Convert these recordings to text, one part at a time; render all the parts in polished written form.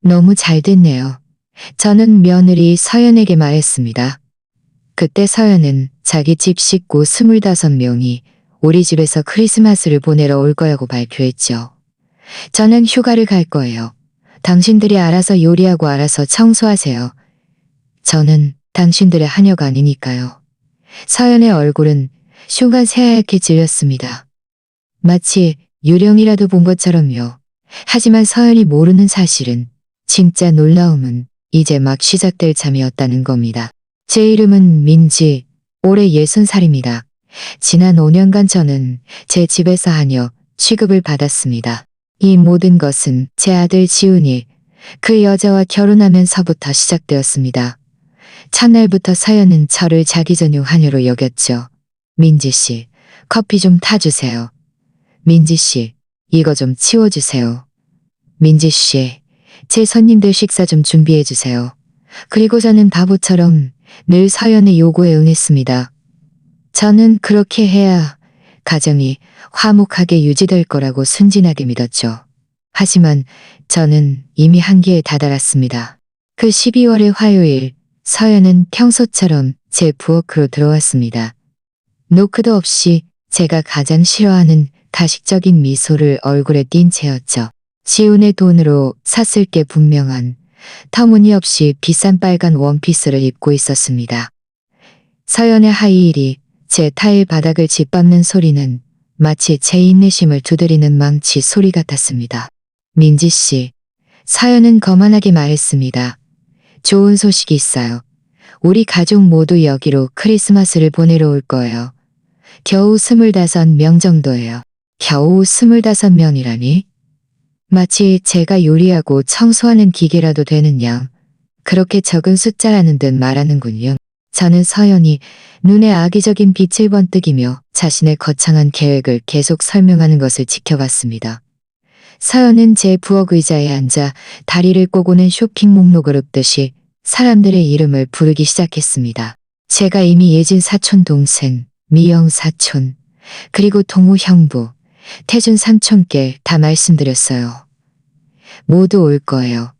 너무 잘 됐네요. 저는 며느리 서연에게 말했습니다. 그때 서연은 자기 집 식구 25명이 우리 집에서 크리스마스를 보내러 올 거라고 발표했죠. 저는 휴가를 갈 거예요. 당신들이 알아서 요리하고 알아서 청소하세요. 저는 당신들의 하녀가 아니니까요. 서연의 얼굴은 순간 새하얗게 질렸습니다. 마치 유령이라도 본 것처럼요. 하지만 서연이 모르는 사실은 진짜 놀라움은 이제 막 시작될 참이었다는 겁니다. 제 이름은 민지, 올해 60살입니다. 지난 5년간 저는 제 집에서 하녀 취급을 받았습니다. 이 모든 것은 제 아들 지훈이 그 여자와 결혼하면서부터 시작되었습니다. 첫날부터 서연은 저를 자기 전용 하녀로 여겼죠. 민지 씨, 커피 좀 타주세요. 민지 씨, 이거 좀 치워주세요. 민지 씨, 제 손님들 식사 좀 준비해 주세요. 그리고 저는 바보처럼 늘 서연의 요구에 응했습니다. 저는 그렇게 해야 가정이 화목하게 유지될 거라고 순진하게 믿었죠. 하지만 저는 이미 한계에 다다랐습니다. 그 12월의 화요일, 서연은 평소처럼 제 부엌으로 들어왔습니다. 노크도 없이 제가 가장 싫어하는 가식적인 미소를 얼굴에 띈 채였죠. 지훈의 돈으로 샀을 게 분명한 터무니없이 비싼 빨간 원피스를 입고 있었습니다. 서연의 하이힐이 제 타일 바닥을 짓밟는 소리는 마치 제 인내심을 두드리는 망치 소리 같았습니다. 민지 씨, 서연은 거만하게 말했습니다. 좋은 소식이 있어요. 우리 가족 모두 여기로 크리스마스를 보내러 올 거예요. 겨우 25명 정도예요. 겨우 25명이라니? 마치 제가 요리하고 청소하는 기계라도 되는 양, 그렇게 적은 숫자라는 듯 말하는군요. 저는 서연이 눈에 악의적인 빛을 번뜩이며 자신의 거창한 계획을 계속 설명하는 것을 지켜봤습니다. 서연은 제 부엌 의자에 앉아 다리를 꼬고는 쇼핑 목록을 읊듯이 사람들의 이름을 부르기 시작했습니다. 제가 이미 예진 사촌 동생, 미영 사촌, 그리고 동우 형부, 태준 삼촌께 다 말씀드렸어요. 모두 올 거예요.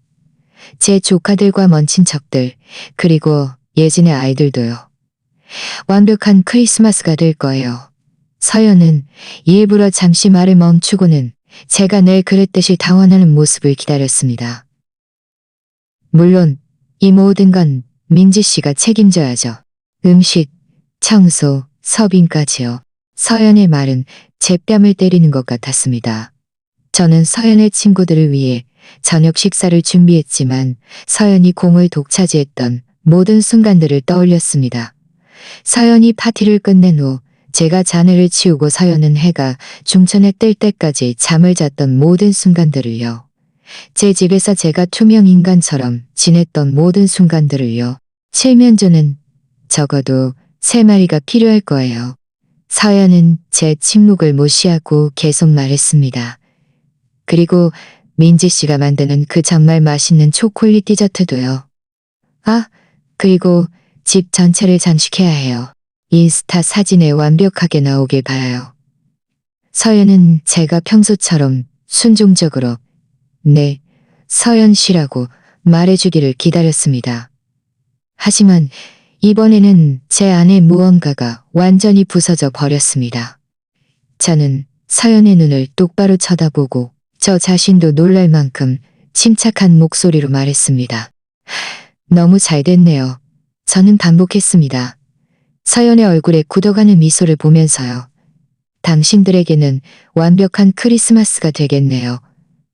제 조카들과 먼 친척들, 그리고 예진의 아이들도요. 완벽한 크리스마스가 될 거예요. 서연은 일부러 잠시 말을 멈추고는 제가 늘 그랬듯이 당황하는 모습을 기다렸습니다. 물론 이 모든 건 민지 씨가 책임져야죠. 음식, 청소, 서빙까지요. 서연의 말은 제 뺨을 때리는 것 같았습니다. 저는 서연의 친구들을 위해 저녁 식사를 준비했지만 서연이 공을 독차지했던 모든 순간들을 떠올렸습니다. 서연이 파티를 끝낸 후 제가 잔해를 치우고 서연은 해가 중천에 뜰 때까지 잠을 잤던 모든 순간들을요. 제 집에서 제가 투명 인간처럼 지냈던 모든 순간들을요. 칠면조는 적어도 3마리가 필요할 거예요. 서연은 제 침묵을 무시하고 계속 말했습니다. 그리고 민지 씨가 만드는 그 정말 맛있는 초콜릿 디저트도요. 아, 그리고 집 전체를 장식해야 해요. 인스타 사진에 완벽하게 나오길 바라요. 서연은 제가 평소처럼 순종적으로 네, 서연 씨라고 말해주기를 기다렸습니다. 하지만 이번에는 제 안에 무언가가 완전히 부서져 버렸습니다. 저는 서연의 눈을 똑바로 쳐다보고 저 자신도 놀랄 만큼 침착한 목소리로 말했습니다. 너무 잘 됐네요. 저는 반복했습니다. 서연의 얼굴에 굳어가는 미소를 보면서요. 당신들에게는 완벽한 크리스마스가 되겠네요.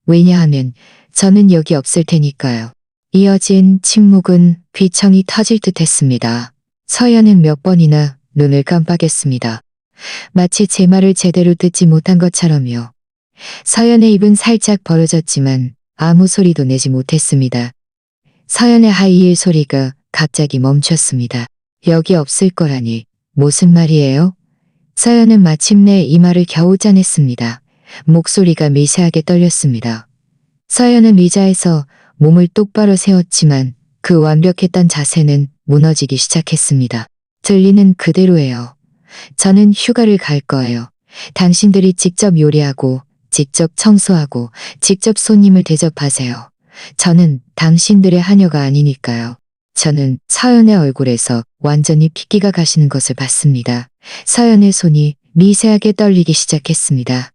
왜냐하면 저는 여기 없을 테니까요. 이어진 침묵은 귀청이 터질 듯 했습니다. 서연은 몇 번이나 눈을 깜빡했습니다. 마치 제 말을 제대로 듣지 못한 것처럼요. 서연의 입은 살짝 벌어졌지만 아무 소리도 내지 못했습니다. 서연의 하이힐 소리가 갑자기 멈췄습니다. 여기 없을 거라니 무슨 말이에요? 서연은 마침내 이 말을 겨우 짜냈습니다. 목소리가 미세하게 떨렸습니다. 서연은 의자에서 몸을 똑바로 세웠지만 그 완벽했던 자세는 무너지기 시작했습니다. 들리는 그대로예요. 저는 휴가를 갈 거예요. 당신들이 직접 요리하고, 직접 청소하고, 직접 손님을 대접하세요. 저는 당신들의 하녀가 아니니까요. 저는 서연의 얼굴에서 완전히 핏기가 가시는 것을 봤습니다. 서연의 손이 미세하게 떨리기 시작했습니다.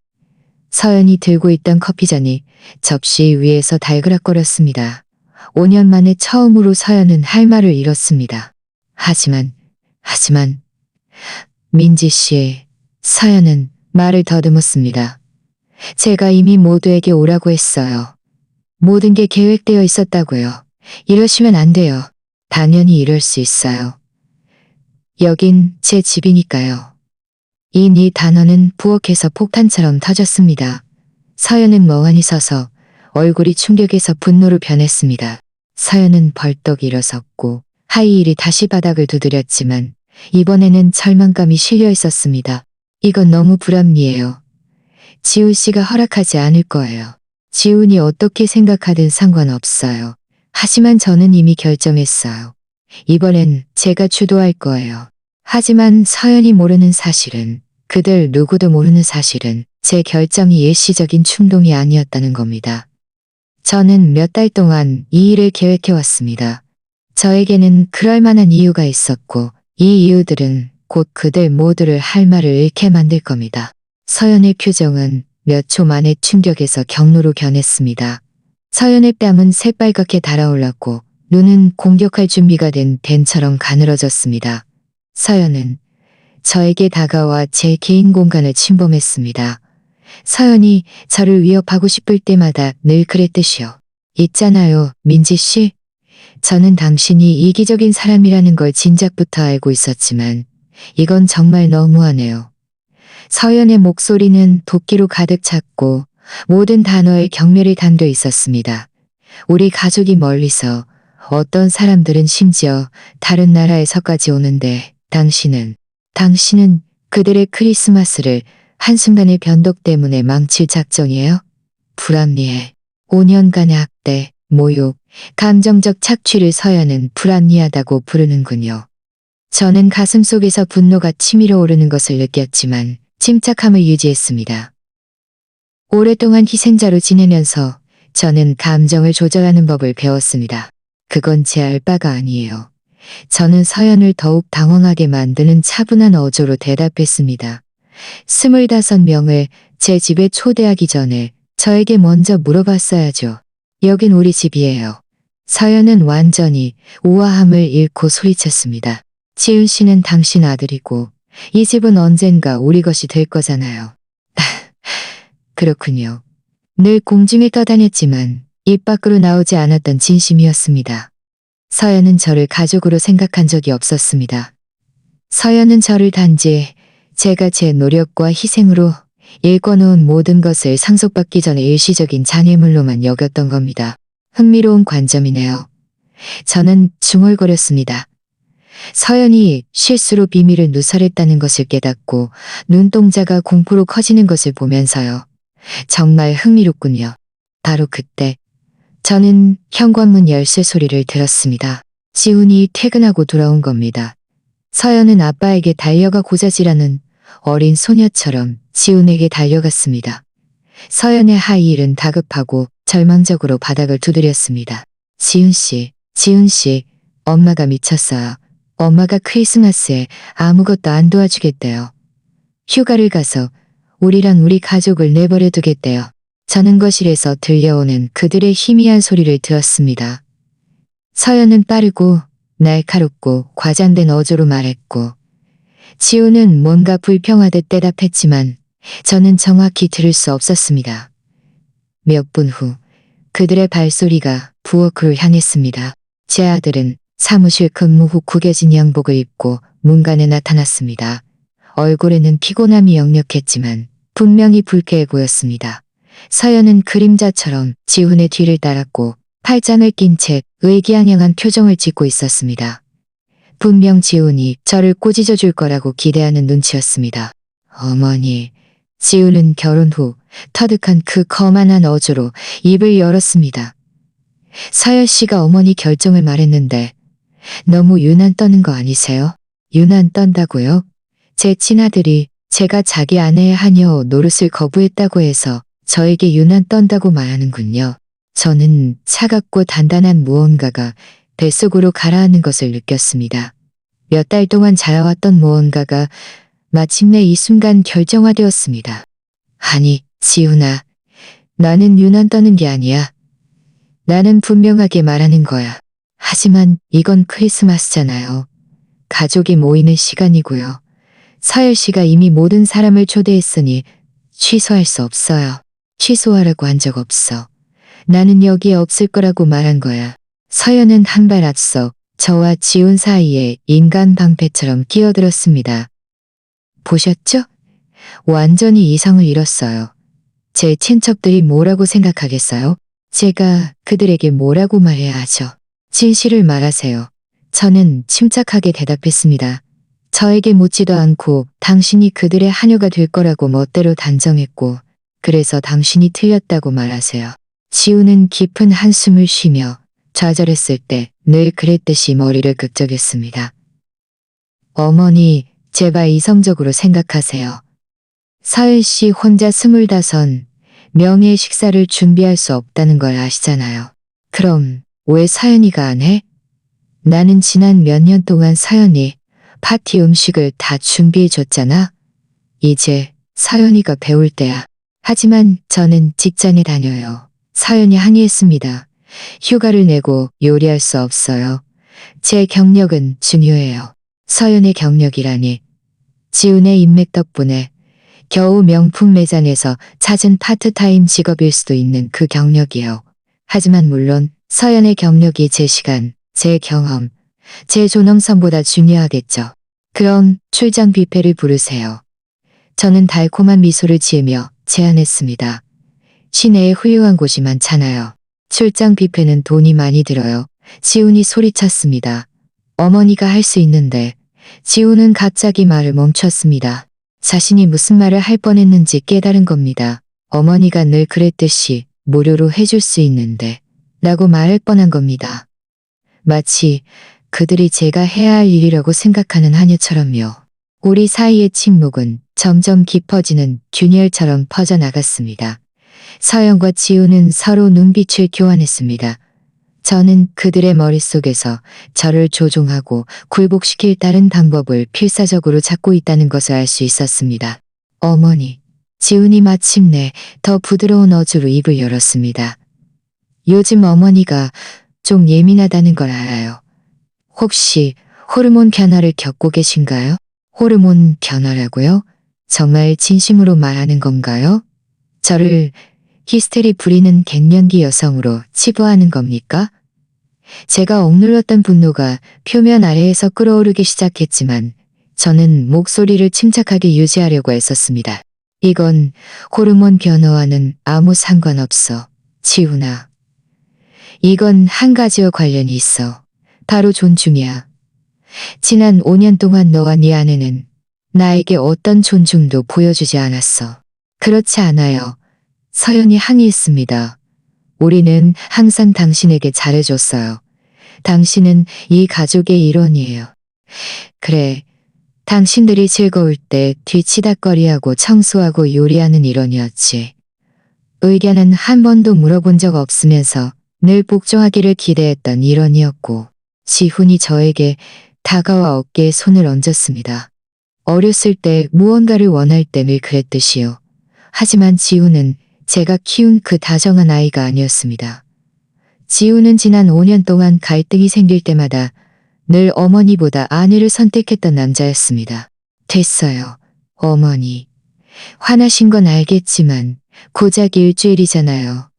서연이 들고 있던 커피잔이 접시 위에서 달그락거렸습니다. 5년 만에 처음으로 서연은 할 말을 잃었습니다. 하지만, 민지 씨, 서연은 말을 더듬었습니다. 제가 이미 모두에게 오라고 했어요. 모든 게 계획되어 있었다고요. 이러시면 안 돼요. 당연히 이럴 수 있어요. 여긴 제 집이니까요. 이 네 단어는 부엌에서 폭탄처럼 터졌습니다. 서연은 멍하니 서서 얼굴이 충격에서 분노로 변했습니다. 서연은 벌떡 일어섰고 하이힐이 다시 바닥을 두드렸지만 이번에는 절망감이 실려 있었습니다. 이건 너무 불합리해요. 지훈 씨가 허락하지 않을 거예요. 지훈이 어떻게 생각하든 상관없어요. 하지만 저는 이미 결정했어요. 이번엔 제가 주도할 거예요. 하지만 서연이 모르는 사실은, 그들 누구도 모르는 사실은 제 결정이 일시적인 충동이 아니었다는 겁니다. 저는 몇 달 동안 이 일을 계획해왔습니다. 저에게는 그럴 만한 이유가 있었고 이 이유들은 곧 그들 모두를 할 말을 잃게 만들 겁니다. 서연의 표정은 몇 초 만에 충격에서 경로로 변했습니다. 서연의 뺨은 새빨갛게 달아올랐고 눈은 공격할 준비가 된 뱀처럼 가늘어졌습니다. 서연은 저에게 다가와 제 개인 공간을 침범했습니다. 서연이 저를 위협하고 싶을 때마다 늘 그랬듯이요. 있잖아요, 민지 씨. 저는 당신이 이기적인 사람이라는 걸 진작부터 알고 있었지만 이건 정말 너무하네요. 서연의 목소리는 도끼로 가득 찼고 모든 단어에 경멸이 담겨 있었습니다. 우리 가족이 멀리서, 어떤 사람들은 심지어 다른 나라에서까지 오는데 당신은 그들의 크리스마스를 한순간의 변덕 때문에 망칠 작정이에요? 불합리해. 5년간의 학대, 모욕, 감정적 착취를 서연은 불합리하다고 부르는군요. 저는 가슴속에서 분노가 치밀어 오르는 것을 느꼈지만 침착함을 유지했습니다. 오랫동안 희생자로 지내면서 저는 감정을 조절하는 법을 배웠습니다. 그건 제 알바가 아니에요. 저는 서연을 더욱 당황하게 만드는 차분한 어조로 대답했습니다. 25명을 제 집에 초대하기 전에 저에게 먼저 물어봤어야죠. 여긴 우리 집이에요. 서연은 완전히 우아함을 잃고 소리쳤습니다. 지훈 씨는 당신 아들이고 이 집은 언젠가 우리 것이 될 거잖아요. 그렇군요. 늘 공중에 떠다녔지만 입 밖으로 나오지 않았던 진심이었습니다. 서연은 저를 가족으로 생각한 적이 없었습니다. 서연은 저를 단지 제가 제 노력과 희생으로 일궈놓은 모든 것을 상속받기 전에 일시적인 장애물로만 여겼던 겁니다. 흥미로운 관점이네요. 저는 중얼거렸습니다. 서연이 실수로 비밀을 누설했다는 것을 깨닫고 눈동자가 공포로 커지는 것을 보면서요. 정말 흥미롭군요. 바로 그때 저는 현관문 열쇠 소리를 들었습니다. 지훈이 퇴근하고 돌아온 겁니다. 서연은 아빠에게 달려가 고자질하는 어린 소녀처럼 지훈에게 달려갔습니다. 서연의 하이힐은 다급하고 절망적으로 바닥을 두드렸습니다. 지훈 씨, 엄마가 미쳤어요. 엄마가 크리스마스에 아무것도 안 도와주겠대요. 휴가를 가서 우리랑 우리 가족을 내버려 두겠대요. 저는 거실에서 들려오는 그들의 희미한 소리를 들었습니다. 서연은 빠르고 날카롭고 과장된 어조로 말했고 지훈은 뭔가 불평하듯 대답했지만 저는 정확히 들을 수 없었습니다. 몇 분 후 그들의 발소리가 부엌으로 향했습니다. 제 아들은 사무실 근무 후 구겨진 양복을 입고 문간에 나타났습니다. 얼굴에는 피곤함이 역력했지만 분명히 불쾌해 보였습니다. 서연은 그림자처럼 지훈의 뒤를 따랐고 팔짱을 낀 채 의기양양한 표정을 짓고 있었습니다. 분명 지훈이 저를 꼬집어 줄 거라고 기대하는 눈치였습니다. 어머니, 지훈은 결혼 후 터득한 그 거만한 어조로 입을 열었습니다. 서연 씨가 어머니 결정을 말했는데 너무 유난 떠는 거 아니세요? 유난 떤다고요? 제 친아들이 제가 자기 아내의 하녀 노릇을 거부했다고 해서 저에게 유난 떤다고 말하는군요. 저는 차갑고 단단한 무언가가 뱃속으로 가라앉는 것을 느꼈습니다. 몇 달 동안 자라왔던 무언가가 마침내 이 순간 결정화되었습니다. 아니, 지훈아. 나는 유난 떠는 게 아니야. 나는 분명하게 말하는 거야. 하지만 이건 크리스마스잖아요. 가족이 모이는 시간이고요. 서열 씨가 이미 모든 사람을 초대했으니 취소할 수 없어요. 취소하라고 한 적 없어. 나는 여기에 없을 거라고 말한 거야. 서연은 한 발 앞서 저와 지훈 사이에 인간 방패처럼 끼어들었습니다. 보셨죠? 완전히 이성을 잃었어요. 제 친척들이 뭐라고 생각하겠어요? 제가 그들에게 뭐라고 말해야 하죠? 진실을 말하세요. 저는 침착하게 대답했습니다. 저에게 묻지도 않고 당신이 그들의 하녀가 될 거라고 멋대로 단정했고, 그래서 당신이 틀렸다고 말하세요. 지우는 깊은 한숨을 쉬며 좌절했을 때 늘 그랬듯이 머리를 긁적였습니다. 어머니, 제발 이성적으로 생각하세요. 서연 씨 혼자 25, 명예의 식사를 준비할 수 없다는 걸 아시잖아요. 그럼 왜 서연이가 안 해? 나는 지난 몇 년 동안 서연이 파티 음식을 다 준비해 줬잖아. 이제 서연이가 배울 때야. 하지만 저는 직장에 다녀요. 서연이 항의했습니다. 휴가를 내고 요리할 수 없어요. 제 경력은 중요해요. 서연의 경력이라니. 지훈의 인맥 덕분에 겨우 명품 매장에서 찾은 파트타임 직업일 수도 있는 그 경력이요. 하지만 물론 서연의 경력이 제 시간, 제 경험, 제 존엄성보다 중요하겠죠. 그럼 출장 뷔페를 부르세요. 저는 달콤한 미소를 지으며 제안했습니다. 시내에 훌륭한 곳이 많잖아요. 출장 뷔페는 돈이 많이 들어요. 지훈이 소리쳤습니다. 어머니가 할 수 있는데. 지훈은 갑자기 말을 멈췄습니다. 자신이 무슨 말을 할 뻔했는지 깨달은 겁니다. 어머니가 늘 그랬듯이 무료로 해줄 수 있는데 라고 말할 뻔한 겁니다. 마치 그들이 제가 해야 할 일이라고 생각하는 하녀처럼요. 우리 사이의 침묵은 점점 깊어지는 균열처럼 퍼져나갔습니다. 서연과 지훈은 서로 눈빛을 교환했습니다. 저는 그들의 머릿속에서 저를 조종하고 굴복시킬 다른 방법을 필사적으로 찾고 있다는 것을 알 수 있었습니다. 어머니, 지훈이 마침내 더 부드러운 어조로 입을 열었습니다. 요즘 어머니가 좀 예민하다는 걸 알아요. 혹시 호르몬 변화를 겪고 계신가요? 호르몬 변화라고요? 정말 진심으로 말하는 건가요? 저를 히스테리 부리는 갱년기 여성으로 치부하는 겁니까? 제가 억눌렀던 분노가 표면 아래에서 끓어오르기 시작했지만 저는 목소리를 침착하게 유지하려고 애썼습니다. 이건 호르몬 변화와는 아무 상관없어, 지훈아. 이건 한 가지와 관련이 있어. 바로 존중이야. 지난 5년 동안 너와 네 아내는 나에게 어떤 존중도 보여주지 않았어. 그렇지 않아요. 서연이 항의했습니다. 우리는 항상 당신에게 잘해줬어요. 당신은 이 가족의 일원이에요. 그래, 당신들이 즐거울 때 뒤치다꺼리하고 청소하고 요리하는 일원이었지. 의견은 한 번도 물어본 적 없으면서 늘 복종하기를 기대했던 일원이었고, 지훈이 저에게 다가와 어깨에 손을 얹었습니다. 어렸을 때 무언가를 원할 때 늘 그랬듯이요. 하지만 지훈은 제가 키운 그 다정한 아이가 아니었습니다. 지훈은 지난 5년 동안 갈등이 생길 때마다 늘 어머니보다 아내를 선택했던 남자였습니다. 됐어요, 어머니. 화나신 건 알겠지만 고작 일주일이잖아요.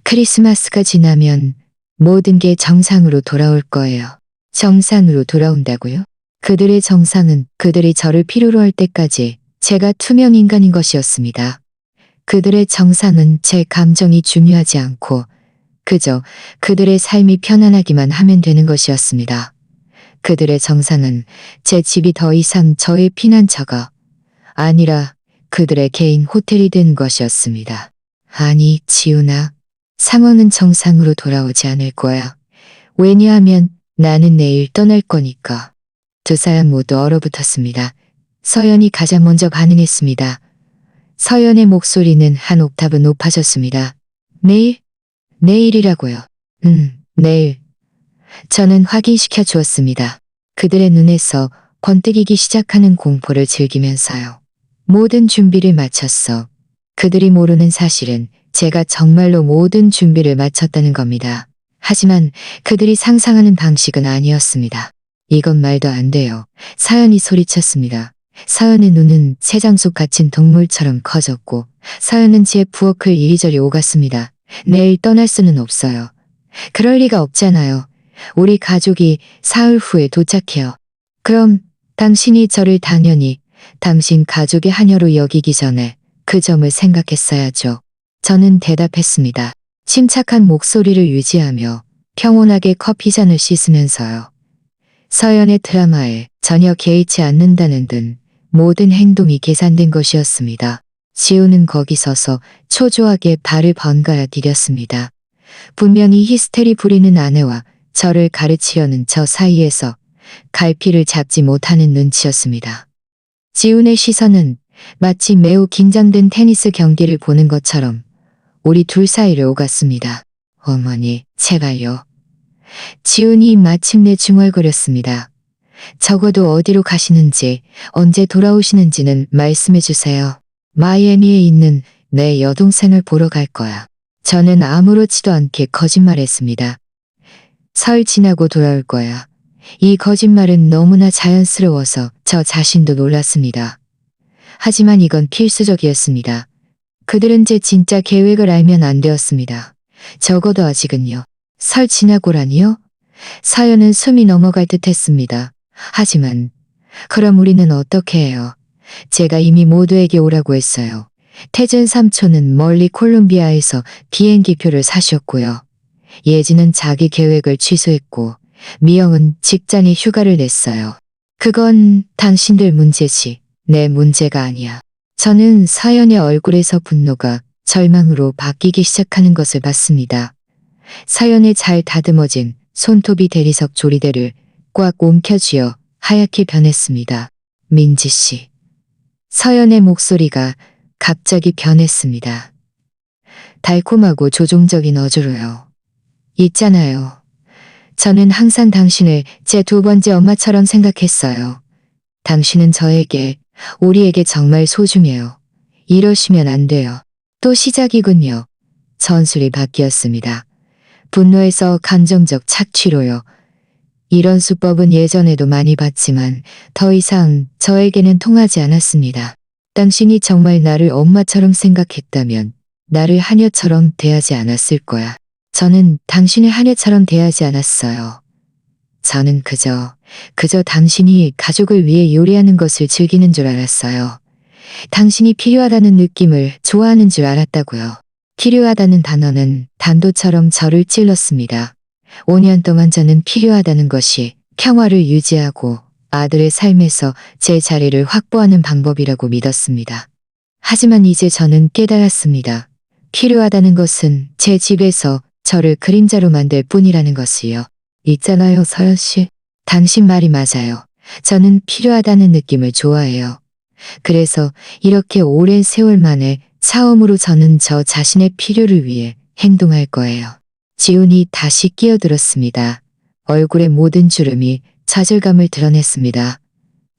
크리스마스가 지나면 모든 게 정상으로 돌아올 거예요. 정상으로 돌아온다고요? 그들의 정상은 그들이 저를 필요로 할 때까지 제가 투명 인간인 것이었습니다. 그들의 정상은 제 감정이 중요하지 않고 그저 그들의 삶이 편안하기만 하면 되는 것이었습니다. 그들의 정상은 제 집이 더 이상 저의 피난처가 아니라 그들의 개인 호텔이 된 것이었습니다. 아니, 지훈아. 상황은 정상으로 돌아오지 않을 거야. 왜냐하면 나는 내일 떠날 거니까. 두 사람 모두 얼어붙었습니다. 서연이 가장 먼저 반응했습니다. 서연의 목소리는 한 옥타브 높아졌습니다. 내일? 내일이라고요. 내일. 저는 확인시켜 주었습니다. 그들의 눈에서 번뜩이기 시작하는 공포를 즐기면서요. 모든 준비를 마쳤어. 그들이 모르는 사실은 제가 정말로 모든 준비를 마쳤다는 겁니다. 하지만 그들이 상상하는 방식은 아니었습니다. 이건 말도 안 돼요. 사연이 소리쳤습니다. 사연의 눈은 새장 속 갇힌 동물처럼 커졌고 사연은 제 부엌을 이리저리 오갔습니다. 내일 떠날 수는 없어요. 그럴 리가 없잖아요. 우리 가족이 사흘 후에 도착해요. 그럼 당신이 저를 당연히 당신 가족의 하녀로 여기기 전에 그 점을 생각했어야죠. 저는 대답했습니다. 침착한 목소리를 유지하며 평온하게 커피잔을 씻으면서요. 서연의 드라마에 전혀 개의치 않는다는 등 모든 행동이 계산된 것이었습니다. 지우는 거기 서서 초조하게 발을 번갈아 디뎠습니다. 분명히 히스테리 부리는 아내와 저를 가르치려는 저 사이에서 갈피를 잡지 못하는 눈치였습니다. 지훈의 시선은 마치 매우 긴장된 테니스 경기를 보는 것처럼 우리 둘 사이를 오갔습니다. 어머니, 제발요. 지훈이 마침내 중얼거렸습니다. 적어도 어디로 가시는지, 언제 돌아오시는지는 말씀해 주세요. 마이애미에 있는 내 여동생을 보러 갈 거야. 저는 아무렇지도 않게 거짓말했습니다. 설 지나고 돌아올 거야. 이 거짓말은 너무나 자연스러워서 저 자신도 놀랐습니다. 하지만 이건 필수적이었습니다. 그들은 제 진짜 계획을 알면 안 되었습니다. 적어도 아직은요. 설 지나고라니요? 사연은 숨이 넘어갈 듯 했습니다. 하지만 그럼 우리는 어떻게 해요? 제가 이미 모두에게 오라고 했어요. 태준 삼촌은 멀리 콜롬비아에서 비행기표를 사셨고요. 예지는 자기 계획을 취소했고 미영은 직장에 휴가를 냈어요. 그건 당신들 문제지 내 문제가 아니야. 저는 사연의 얼굴에서 분노가 절망으로 바뀌기 시작하는 것을 봤습니다. 사연에 잘 다듬어진 손톱이 대리석 조리대를 꽉 움켜쥐어 하얗게 변했습니다. 민지 씨. 서연의 목소리가 갑자기 변했습니다. 달콤하고 조종적인 어조로요. 있잖아요. 저는 항상 당신을 제 두 번째 엄마처럼 생각했어요. 당신은 저에게, 우리에게 정말 소중해요. 이러시면 안 돼요. 또 시작이군요. 전술이 바뀌었습니다. 분노에서 감정적 착취로요. 이런 수법은 예전에도 많이 봤지만 더 이상 저에게는 통하지 않았습니다. 당신이 정말 나를 엄마처럼 생각했다면 나를 하녀처럼 대하지 않았을 거야. 저는 당신을 하녀처럼 대하지 않았어요. 저는 그저 당신이 가족을 위해 요리하는 것을 즐기는 줄 알았어요. 당신이 필요하다는 느낌을 좋아하는 줄 알았다고요. 필요하다는 단어는 단도처럼 저를 찔렀습니다. 5년 동안 저는 필요하다는 것이 평화를 유지하고 아들의 삶에서 제 자리를 확보하는 방법이라고 믿었습니다. 하지만 이제 저는 깨달았습니다. 필요하다는 것은 제 집에서 저를 그림자로 만들 뿐이라는 것이요. 있잖아요, 서연 씨. 당신 말이 맞아요. 저는 필요하다는 느낌을 좋아해요. 그래서 이렇게 오랜 세월 만에 처음으로 저는 저 자신의 필요를 위해 행동할 거예요. 지훈이 다시 끼어들었습니다. 얼굴의 모든 주름이 좌절감을 드러냈습니다.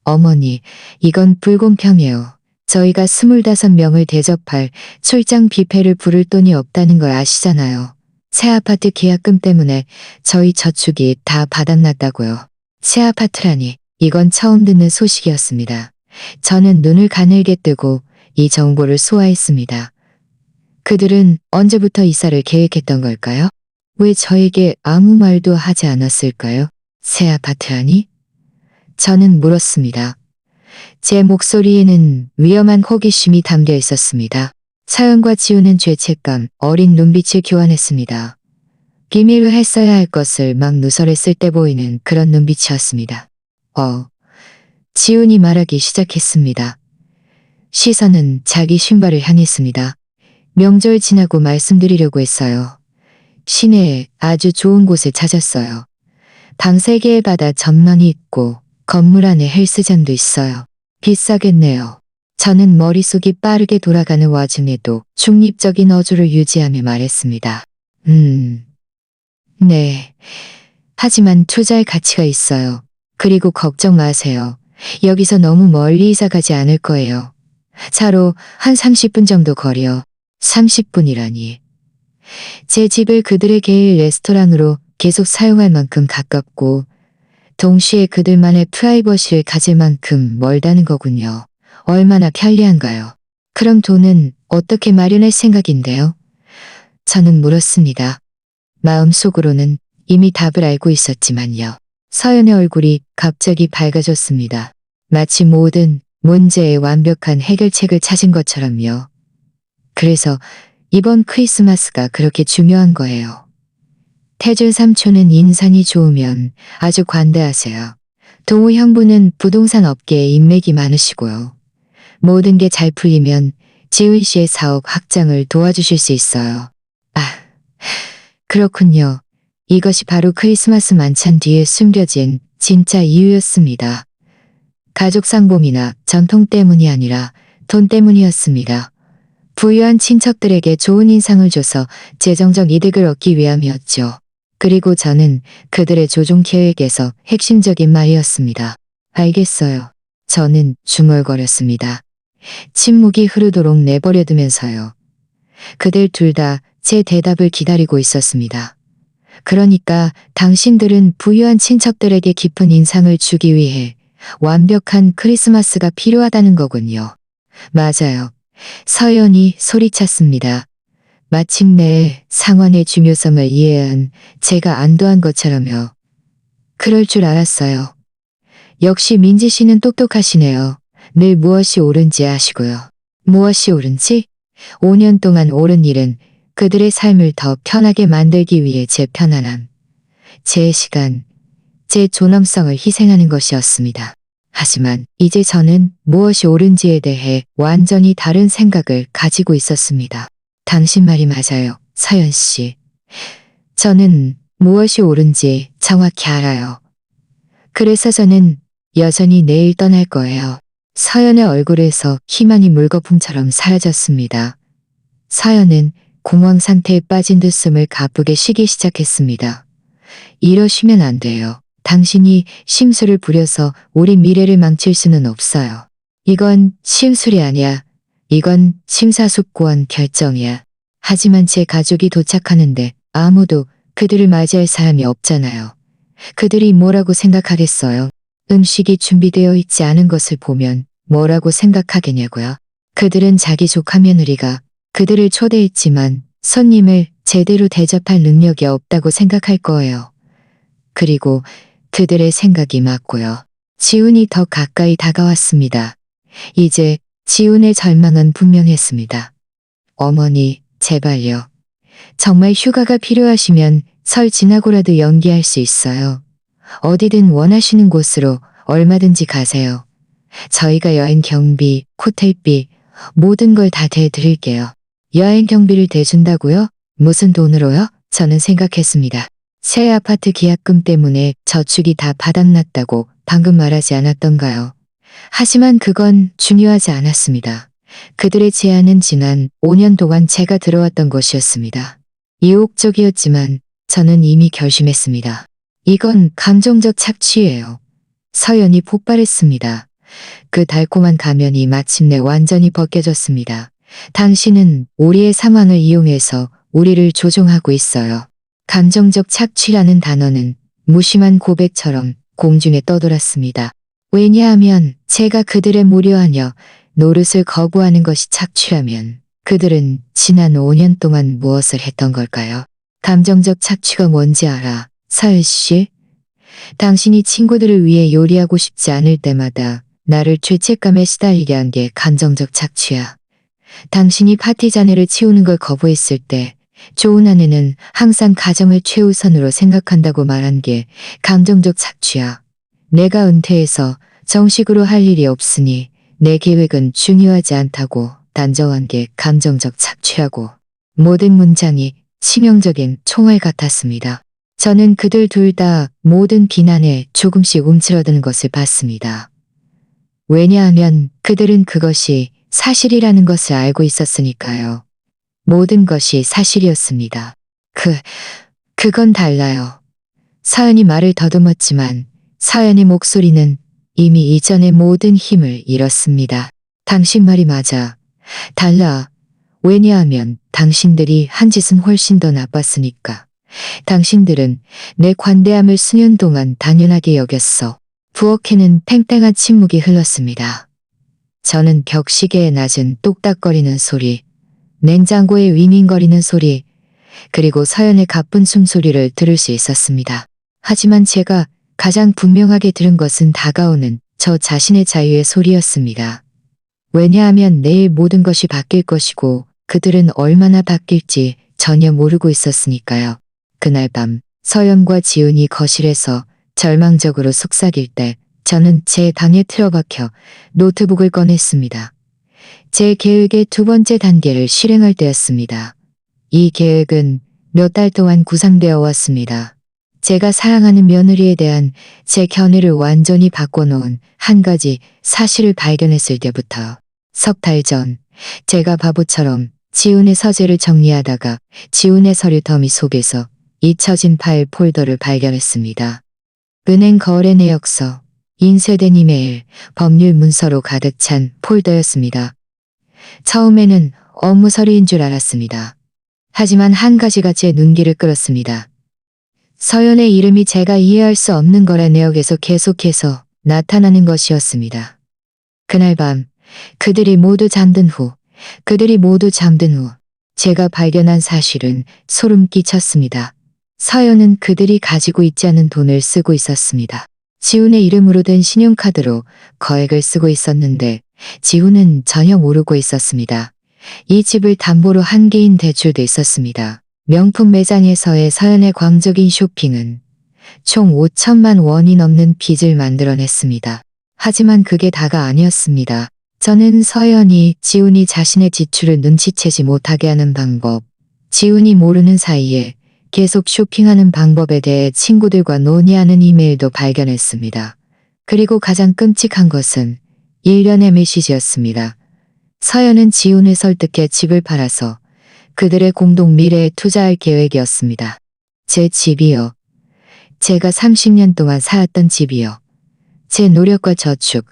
어머니, 이건 불공평해요. 저희가 25명을 대접할 출장 뷔페를 부를 돈이 없다는 걸 아시잖아요. 새 아파트 계약금 때문에 저희 저축이 다 바닥났다고요. 새 아파트라니, 이건 처음 듣는 소식이었습니다. 저는 눈을 가늘게 뜨고 이 정보를 소화했습니다. 그들은 언제부터 이사를 계획했던 걸까요? 왜 저에게 아무 말도 하지 않았을까요? 새 아파트라니? 저는 물었습니다. 제 목소리에는 위험한 호기심이 담겨 있었습니다. 사연과 지우는 죄책감, 어린 눈빛을 교환했습니다. 비밀로 했어야 할 것을 막 누설했을 때 보이는 그런 눈빛이었습니다. 지훈이 말하기 시작했습니다. 시선은 자기 신발을 향했습니다. 명절 지나고 말씀드리려고 했어요. 시내에 아주 좋은 곳을 찾았어요. 방 3개의 바다 전망이 있고 건물 안에 헬스장도 있어요. 비싸겠네요. 저는 머릿속이 빠르게 돌아가는 와중에도 중립적인 어조를 유지하며 말했습니다. 음, 네. 하지만 투자할 가치가 있어요. 그리고 걱정 마세요. 여기서 너무 멀리 이사 가지 않을 거예요. 차로 한 30분 정도 거리요. 30분이라니. 제 집을 그들의 개인 레스토랑으로 계속 사용할 만큼 가깝고 동시에 그들만의 프라이버시를 가질 만큼 멀다는 거군요. 얼마나 편리한가요? 그럼 돈은 어떻게 마련할 생각인데요? 저는 물었습니다. 마음속으로는 이미 답을 알고 있었지만요. 서연의 얼굴이 갑자기 밝아졌습니다. 마치 모든 문제의 완벽한 해결책을 찾은 것처럼요. 그래서 이번 크리스마스가 그렇게 중요한 거예요. 태준 삼촌은 인상이 좋으면 아주 관대하세요. 동우 형부는 부동산 업계에 인맥이 많으시고요. 모든 게 잘 풀리면 지훈 씨의 사업 확장을 도와주실 수 있어요. 아, 그렇군요. 이것이 바로 크리스마스 만찬 뒤에 숨겨진 진짜 이유였습니다. 가족 상봉이나 전통 때문이 아니라 돈 때문이었습니다. 부유한 친척들에게 좋은 인상을 줘서 재정적 이득을 얻기 위함이었죠. 그리고 저는 그들의 조종 계획에서 핵심적인 말이었습니다. 알겠어요. 저는 중얼거렸습니다. 침묵이 흐르도록 내버려두면서요. 그들 둘 다 제 대답을 기다리고 있었습니다. 그러니까 당신들은 부유한 친척들에게 깊은 인상을 주기 위해 완벽한 크리스마스가 필요하다는 거군요. 맞아요. 서연이 소리쳤습니다. 마침내 상황의 중요성을 이해한 제가 안도한 것처럼요. 그럴 줄 알았어요. 역시 민지 씨는 똑똑하시네요. 늘 무엇이 옳은지 아시고요. 무엇이 옳은지? 5년 동안 옳은 일은 그들의 삶을 더 편하게 만들기 위해 제 편안함, 제 시간, 제 존엄성을 희생하는 것이었습니다. 하지만 이제 저는 무엇이 옳은지에 대해 완전히 다른 생각을 가지고 있었습니다. 당신 말이 맞아요, 서연 씨. 저는 무엇이 옳은지 정확히 알아요. 그래서 저는 여전히 내일 떠날 거예요. 서연의 얼굴에서 희망이 물거품처럼 사라졌습니다. 서연은 공황 상태에 빠진 듯 숨을 가쁘게 쉬기 시작했습니다. 이러시면 안 돼요. 당신이 심술을 부려서 우리 미래를 망칠 수는 없어요. 이건 심술이 아니야. 이건 심사숙고한 결정이야. 하지만 제 가족이 도착하는데 아무도 그들을 맞이할 사람이 없잖아요. 그들이 뭐라고 생각하겠어요? 음식이 준비되어 있지 않은 것을 보면 뭐라고 생각하겠냐고요? 그들은 자기 조카 며느리가 그들을 초대했지만 손님을 제대로 대접할 능력이 없다고 생각할 거예요. 그리고 그들의 생각이 맞고요. 지훈이 더 가까이 다가왔습니다. 이제 지훈의 절망은 분명했습니다. 어머니, 제발요. 정말 휴가가 필요하시면 설 지나고라도 연기할 수 있어요. 어디든 원하시는 곳으로 얼마든지 가세요. 저희가 여행 경비, 호텔비, 모든 걸 다 대드릴게요. 여행 경비를 대준다고요? 무슨 돈으로요? 저는 생각했습니다. 새 아파트 계약금 때문에 저축이 다 바닥났다고 방금 말하지 않았던가요? 하지만 그건 중요하지 않았습니다. 그들의 제안은 지난 5년 동안 제가 들어왔던 것이었습니다. 유혹적이었지만 저는 이미 결심했습니다. 이건 감정적 착취예요. 서연이 폭발했습니다. 그 달콤한 가면이 마침내 완전히 벗겨졌습니다. 당신은 우리의 상황을 이용해서 우리를 조종하고 있어요. 감정적 착취라는 단어는 무심한 고백처럼 공중에 떠돌았습니다. 왜냐하면 제가 그들의 무료하녀 노릇을 거부하는 것이 착취라면 그들은 지난 5년 동안 무엇을 했던 걸까요? 감정적 착취가 뭔지 알아, 서연 씨? 당신이 친구들을 위해 요리하고 싶지 않을 때마다 나를 죄책감에 시달리게 한 게 감정적 착취야. 당신이 파티 잔해를 치우는 걸 거부했을 때 좋은 아내는 항상 가정을 최우선으로 생각한다고 말한 게 감정적 착취야. 내가 은퇴해서 정식으로 할 일이 없으니 내 계획은 중요하지 않다고 단정한 게 감정적 착취라고. 모든 문장이 치명적인 총알 같았습니다. 저는 그들 둘 다 모든 비난에 조금씩 움츠러드는 것을 봤습니다. 왜냐하면 그들은 그것이 사실이라는 것을 알고 있었으니까요. 모든 것이 사실이었습니다. 그건 달라요. 서연이 말을 더듬었지만 서연의 목소리는 이미 이전의 모든 힘을 잃었습니다. 당신 말이 맞아. 달라. 왜냐하면 당신들이 한 짓은 훨씬 더 나빴으니까. 당신들은 내 관대함을 수년 동안 당연하게 여겼어. 부엌에는 팽팽한 침묵이 흘렀습니다. 저는 벽시계의 낮은 똑딱거리는 소리, 냉장고의 윙윙거리는 소리, 그리고 서연의 가쁜 숨소리를 들을 수 있었습니다. 하지만 제가 가장 분명하게 들은 것은 다가오는 저 자신의 자유의 소리였습니다. 왜냐하면 내일 모든 것이 바뀔 것이고 그들은 얼마나 바뀔지 전혀 모르고 있었으니까요. 그날 밤 서연과 지훈이 거실에서 절망적으로 속삭일 때 저는 제 방에 틀어박혀 노트북을 꺼냈습니다. 제 계획의 두 번째 단계를 실행할 때였습니다. 이 계획은 몇 달 동안 구상되어 왔습니다. 제가 사랑하는 며느리에 대한 제 견해를 완전히 바꿔놓은 한 가지 사실을 발견했을 때부터 석 달 전 제가 바보처럼 지훈의 서재를 정리하다가 지훈의 서류 더미 속에서 잊혀진 파일 폴더를 발견했습니다. 은행 거래 내역서, 인쇄된 이메일, 법률 문서로 가득 찬 폴더였습니다. 처음에는 업무 서류인 줄 알았습니다. 하지만 한 가지가 제 눈길을 끌었습니다. 서연의 이름이 제가 이해할 수 없는 거래 내역에서 계속해서 나타나는 것이었습니다. 그날 밤 그들이 모두 잠든 후 제가 발견한 사실은 소름 끼쳤습니다. 서연은 그들이 가지고 있지 않은 돈을 쓰고 있었습니다. 지훈의 이름으로 된 신용카드로 거액을 쓰고 있었는데 지훈은 전혀 모르고 있었습니다. 이 집을 담보로 한 개인 대출도 있었습니다. 명품 매장에서의 서연의 광적인 쇼핑은 총 5천만 원이 넘는 빚을 만들어냈습니다. 하지만 그게 다가 아니었습니다. 저는 서연이 지훈이 자신의 지출을 눈치채지 못하게 하는 방법, 지훈이 모르는 사이에 계속 쇼핑하는 방법에 대해 친구들과 논의하는 이메일도 발견했습니다. 그리고 가장 끔찍한 것은 일련의 메시지였습니다. 서연은 지훈을 설득해 집을 팔아서 그들의 공동 미래에 투자할 계획이었습니다. 제 집이요. 제가 30년 동안 살았던 집이요. 제 노력과 저축,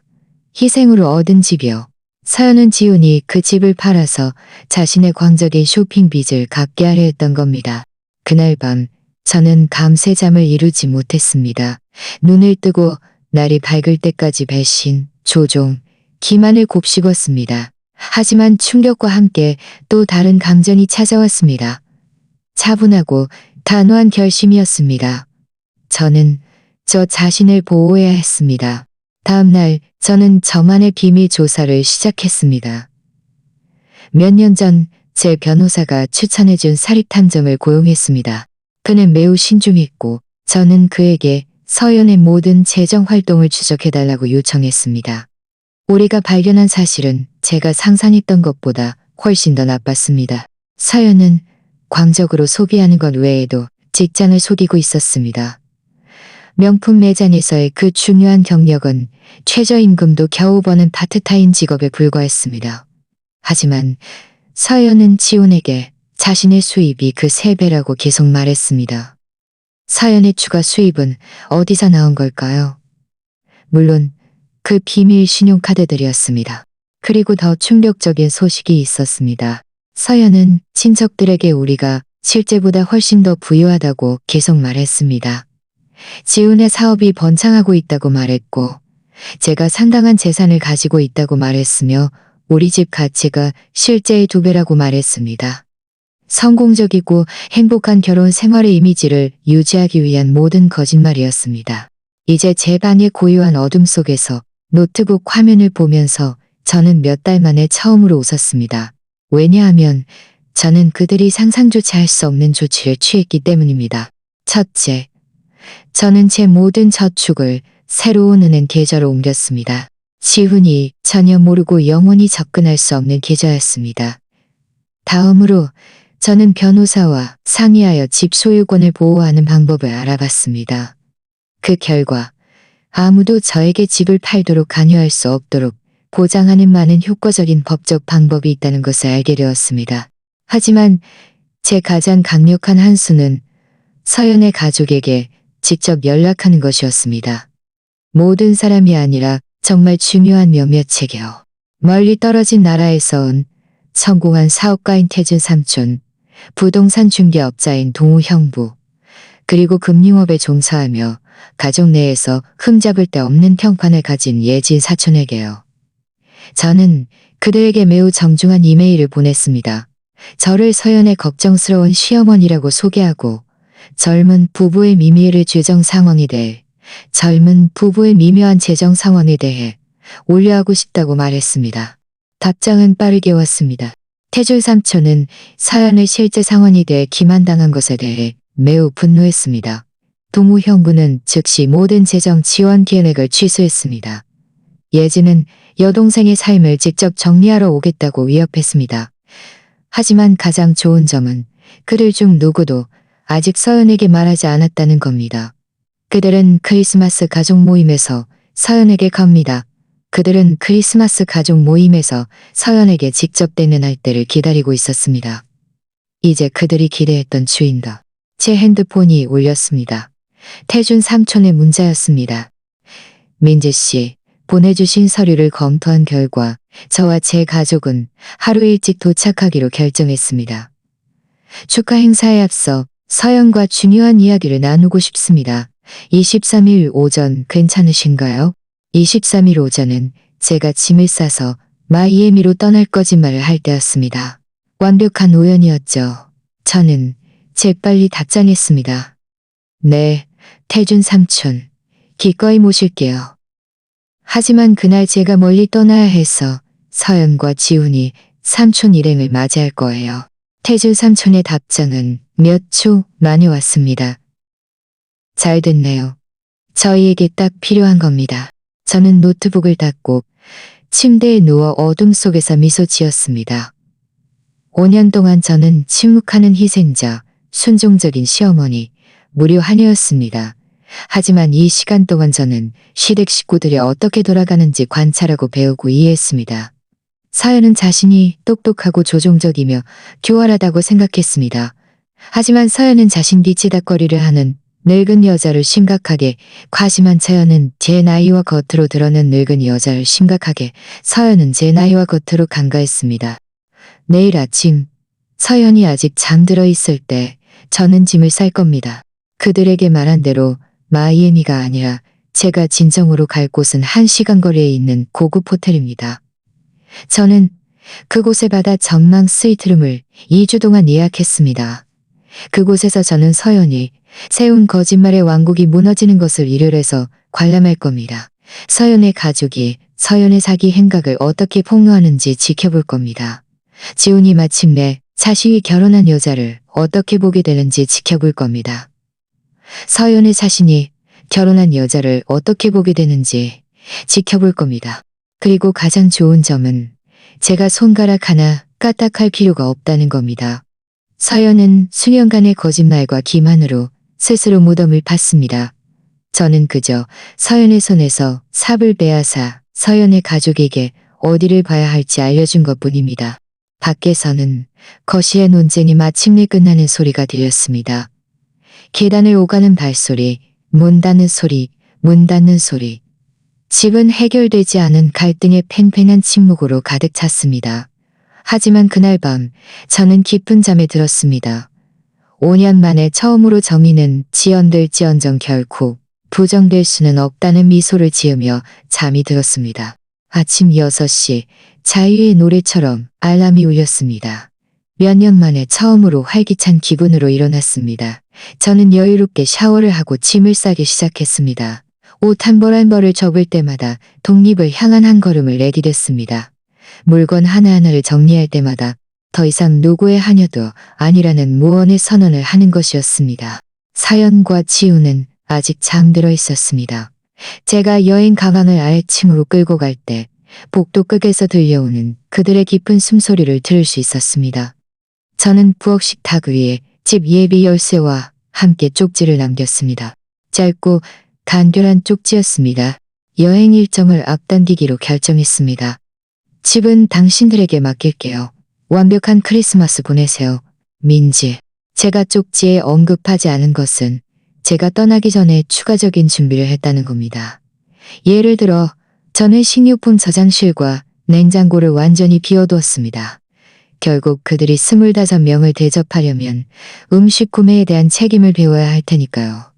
희생으로 얻은 집이요. 서연은 지훈이 그 집을 팔아서 자신의 광적인 쇼핑 빚을 갚게 하려 했던 겁니다. 그날 밤 저는 밤새 잠을 이루지 못했습니다. 눈을 뜨고 날이 밝을 때까지 배신, 조종, 기만을 곱씹었습니다. 하지만 충격과 함께 또 다른 감정이 찾아왔습니다. 차분하고 단호한 결심이었습니다. 저는 저 자신을 보호해야 했습니다. 다음 날 저는 저만의 비밀 조사를 시작했습니다. 몇 년 전 제 변호사가 추천해준 사립탐정을 고용했습니다. 그는 매우 신중했고 저는 그에게 서연의 모든 재정 활동을 추적해달라고 요청했습니다. 우리가 발견한 사실은 제가 상상했던 것보다 훨씬 더 나빴습니다. 서연은 광적으로 소비하는 것 외에도 직장을 속이고 있었습니다. 명품 매장에서의 그 중요한 경력은 최저임금도 겨우 버는 파트타임 직업에 불과했습니다. 하지만 서연은 지훈에게 자신의 수입이 그 3배라고 계속 말했습니다. 서연의 추가 수입은 어디서 나온 걸까요? 물론 그 비밀 신용카드들이었습니다. 그리고 더 충격적인 소식이 있었습니다. 서연은 친척들에게 우리가 실제보다 훨씬 더 부유하다고 계속 말했습니다. 지훈의 사업이 번창하고 있다고 말했고 제가 상당한 재산을 가지고 있다고 말했으며 우리 집 가치가 실제의 2배라고 말했습니다. 성공적이고 행복한 결혼 생활의 이미지를 유지하기 위한 모든 거짓말이었습니다. 이제 제 방의 고요한 어둠 속에서 노트북 화면을 보면서 저는 몇 달 만에 처음으로 웃었습니다. 왜냐하면 저는 그들이 상상조차 할 수 없는 조치를 취했기 때문입니다. 첫째, 저는 제 모든 저축을 새로운 은행 계좌로 옮겼습니다. 지훈이 전혀 모르고 영원히 접근할 수 없는 계좌였습니다. 다음으로 저는 변호사와 상의하여 집 소유권을 보호하는 방법을 알아봤습니다. 그 결과 아무도 저에게 집을 팔도록 강요할 수 없도록 보장하는 많은 효과적인 법적 방법이 있다는 것을 알게 되었습니다. 하지만 제 가장 강력한 한 수는 서연의 가족에게 직접 연락하는 것이었습니다. 모든 사람이 아니라 정말 중요한 몇몇에게요. 멀리 떨어진 나라에서 온 성공한 사업가인 태준 삼촌, 부동산 중개업자인 동우 형부, 그리고 금융업에 종사하며 가족 내에서 흠잡을 데 없는 평판을 가진 예진 사촌에게요. 저는 그들에게 매우 정중한 이메일을 보냈습니다. 저를 서연의 걱정스러운 시어머니라고 소개하고 젊은 부부의 미미를 재정 상황에 대해 젊은 부부의 미묘한 재정 상황에 대해 올려하고 싶다고 말했습니다. 답장은 빠르게 왔습니다. 태준 삼촌은 서연의 실제 상황에 대해 기만당한 것에 대해 매우 분노했습니다. 동우 형부는 즉시 모든 재정 지원 계획을 취소했습니다. 예진은 여동생의 삶을 직접 정리하러 오겠다고 위협했습니다. 하지만 가장 좋은 점은 그들 중 누구도 아직 서연에게 말하지 않았다는 겁니다. 그들은 크리스마스 가족 모임에서 서연에게 갑니다. 그들은 크리스마스 가족 모임에서 서연에게 직접 대면할 때를 기다리고 있었습니다. 이제 그들이 기대했던 주인다. 제 핸드폰이 울렸습니다. 태준 삼촌의 문자였습니다. 민재 씨, 보내주신 서류를 검토한 결과 저와 제 가족은 하루 일찍 도착하기로 결정했습니다. 축하 행사에 앞서 서연과 중요한 이야기를 나누고 싶습니다. 23일 오전 괜찮으신가요? 23일 오전은 제가 짐을 싸서 마이애미로 떠날 거짓말을 할 때였습니다. 완벽한 우연이었죠. 저는 재빨리 답장했습니다. 네, 태준 삼촌. 기꺼이 모실게요. 하지만 그날 제가 멀리 떠나야 해서 서연과 지훈이 삼촌 일행을 맞이할 거예요. 태준 삼촌의 답장은 몇 초 만에 왔습니다. 잘 됐네요. 저희에게 딱 필요한 겁니다. 저는 노트북을 닫고 침대에 누워 어둠 속에서 미소 지었습니다. 5년 동안 저는 침묵하는 희생자, 순종적인 시어머니, 무료 하녀였습니다. 하지만 이 시간 동안 저는 시댁 식구들이 어떻게 돌아가는지 관찰하고 배우고 이해했습니다. 서연은 자신이 똑똑하고 조종적이며 교활하다고 생각했습니다. 하지만 서연은 자신 뒤치다거리를 하는 늙은 여자를 심각하게, 과심한 서연은 제 나이와 겉으로 드러낸 늙은 여자를 심각하게, 서연은 제 나이와 겉으로 간과했습니다. 내일 아침 서연이 아직 잠들어 있을 때 저는 짐을 쌀 겁니다. 그들에게 말한 대로 마이애미가 아니라 제가 진정으로 갈 곳은 1시간 거리에 있는 고급 호텔입니다. 저는 그곳에 받아 전망 스위트룸을 2주 동안 예약했습니다. 그곳에서 저는 서연이 세운 거짓말의 왕국이 무너지는 것을 일요일에서 관람할 겁니다. 서연의 가족이 서연의 사기 행각을 어떻게 폭로하는지 지켜볼 겁니다. 지훈이 마침내 자신이 결혼한 여자를 어떻게 보게 되는지 지켜볼 겁니다. 서연의 자신이 결혼한 여자를 어떻게 보게 되는지 지켜볼 겁니다. 그리고 가장 좋은 점은 제가 손가락 하나 까딱할 필요가 없다는 겁니다. 서연은 수년간의 거짓말과 기만으로 스스로 무덤을 팠습니다. 저는 그저 서연의 손에서 삽을 빼앗아 서연의 가족에게 어디를 봐야 할지 알려준 것뿐입니다. 밖에서는 거시의 논쟁이 마침내 끝나는 소리가 들렸습니다. 계단을 오가는 발소리, 문 닫는 소리, 문 닫는 소리. 집은 해결되지 않은 갈등의 팽팽한 침묵으로 가득 찼습니다. 하지만 그날 밤 저는 깊은 잠에 들었습니다. 5년 만에 처음으로 정의는 지연될지언정 결코 부정될 수는 없다는 미소를 지으며 잠이 들었습니다. 아침 6시 자유의 노래처럼 알람이 울렸습니다. 몇 년 만에 처음으로 활기찬 기분으로 일어났습니다. 저는 여유롭게 샤워를 하고 짐을 싸기 시작했습니다. 옷 한 벌 한 벌을 접을 때마다 독립을 향한 한 걸음을 내디뎠습니다. 물건 하나하나를 정리할 때마다 더 이상 누구의 하녀도 아니라는 무언의 선언을 하는 것이었습니다. 서연과 지우는 아직 잠들어 있었습니다. 제가 여행 가방을 아래층으로 끌고 갈 때 복도 끝에서 들려오는 그들의 깊은 숨소리를 들을 수 있었습니다. 저는 부엌 식탁 위에 집 예비 열쇠와 함께 쪽지를 남겼습니다. 짧고 간결한 쪽지였습니다. 여행 일정을 앞당기기로 결정했습니다. 집은 당신들에게 맡길게요. 완벽한 크리스마스 보내세요. 민지. 제가 쪽지에 언급하지 않은 것은 제가 떠나기 전에 추가적인 준비를 했다는 겁니다. 예를 들어 저는 식료품 저장실과 냉장고를 완전히 비워두었습니다. 결국 그들이 25명을 대접하려면 음식 구매에 대한 책임을 배워야 할 테니까요.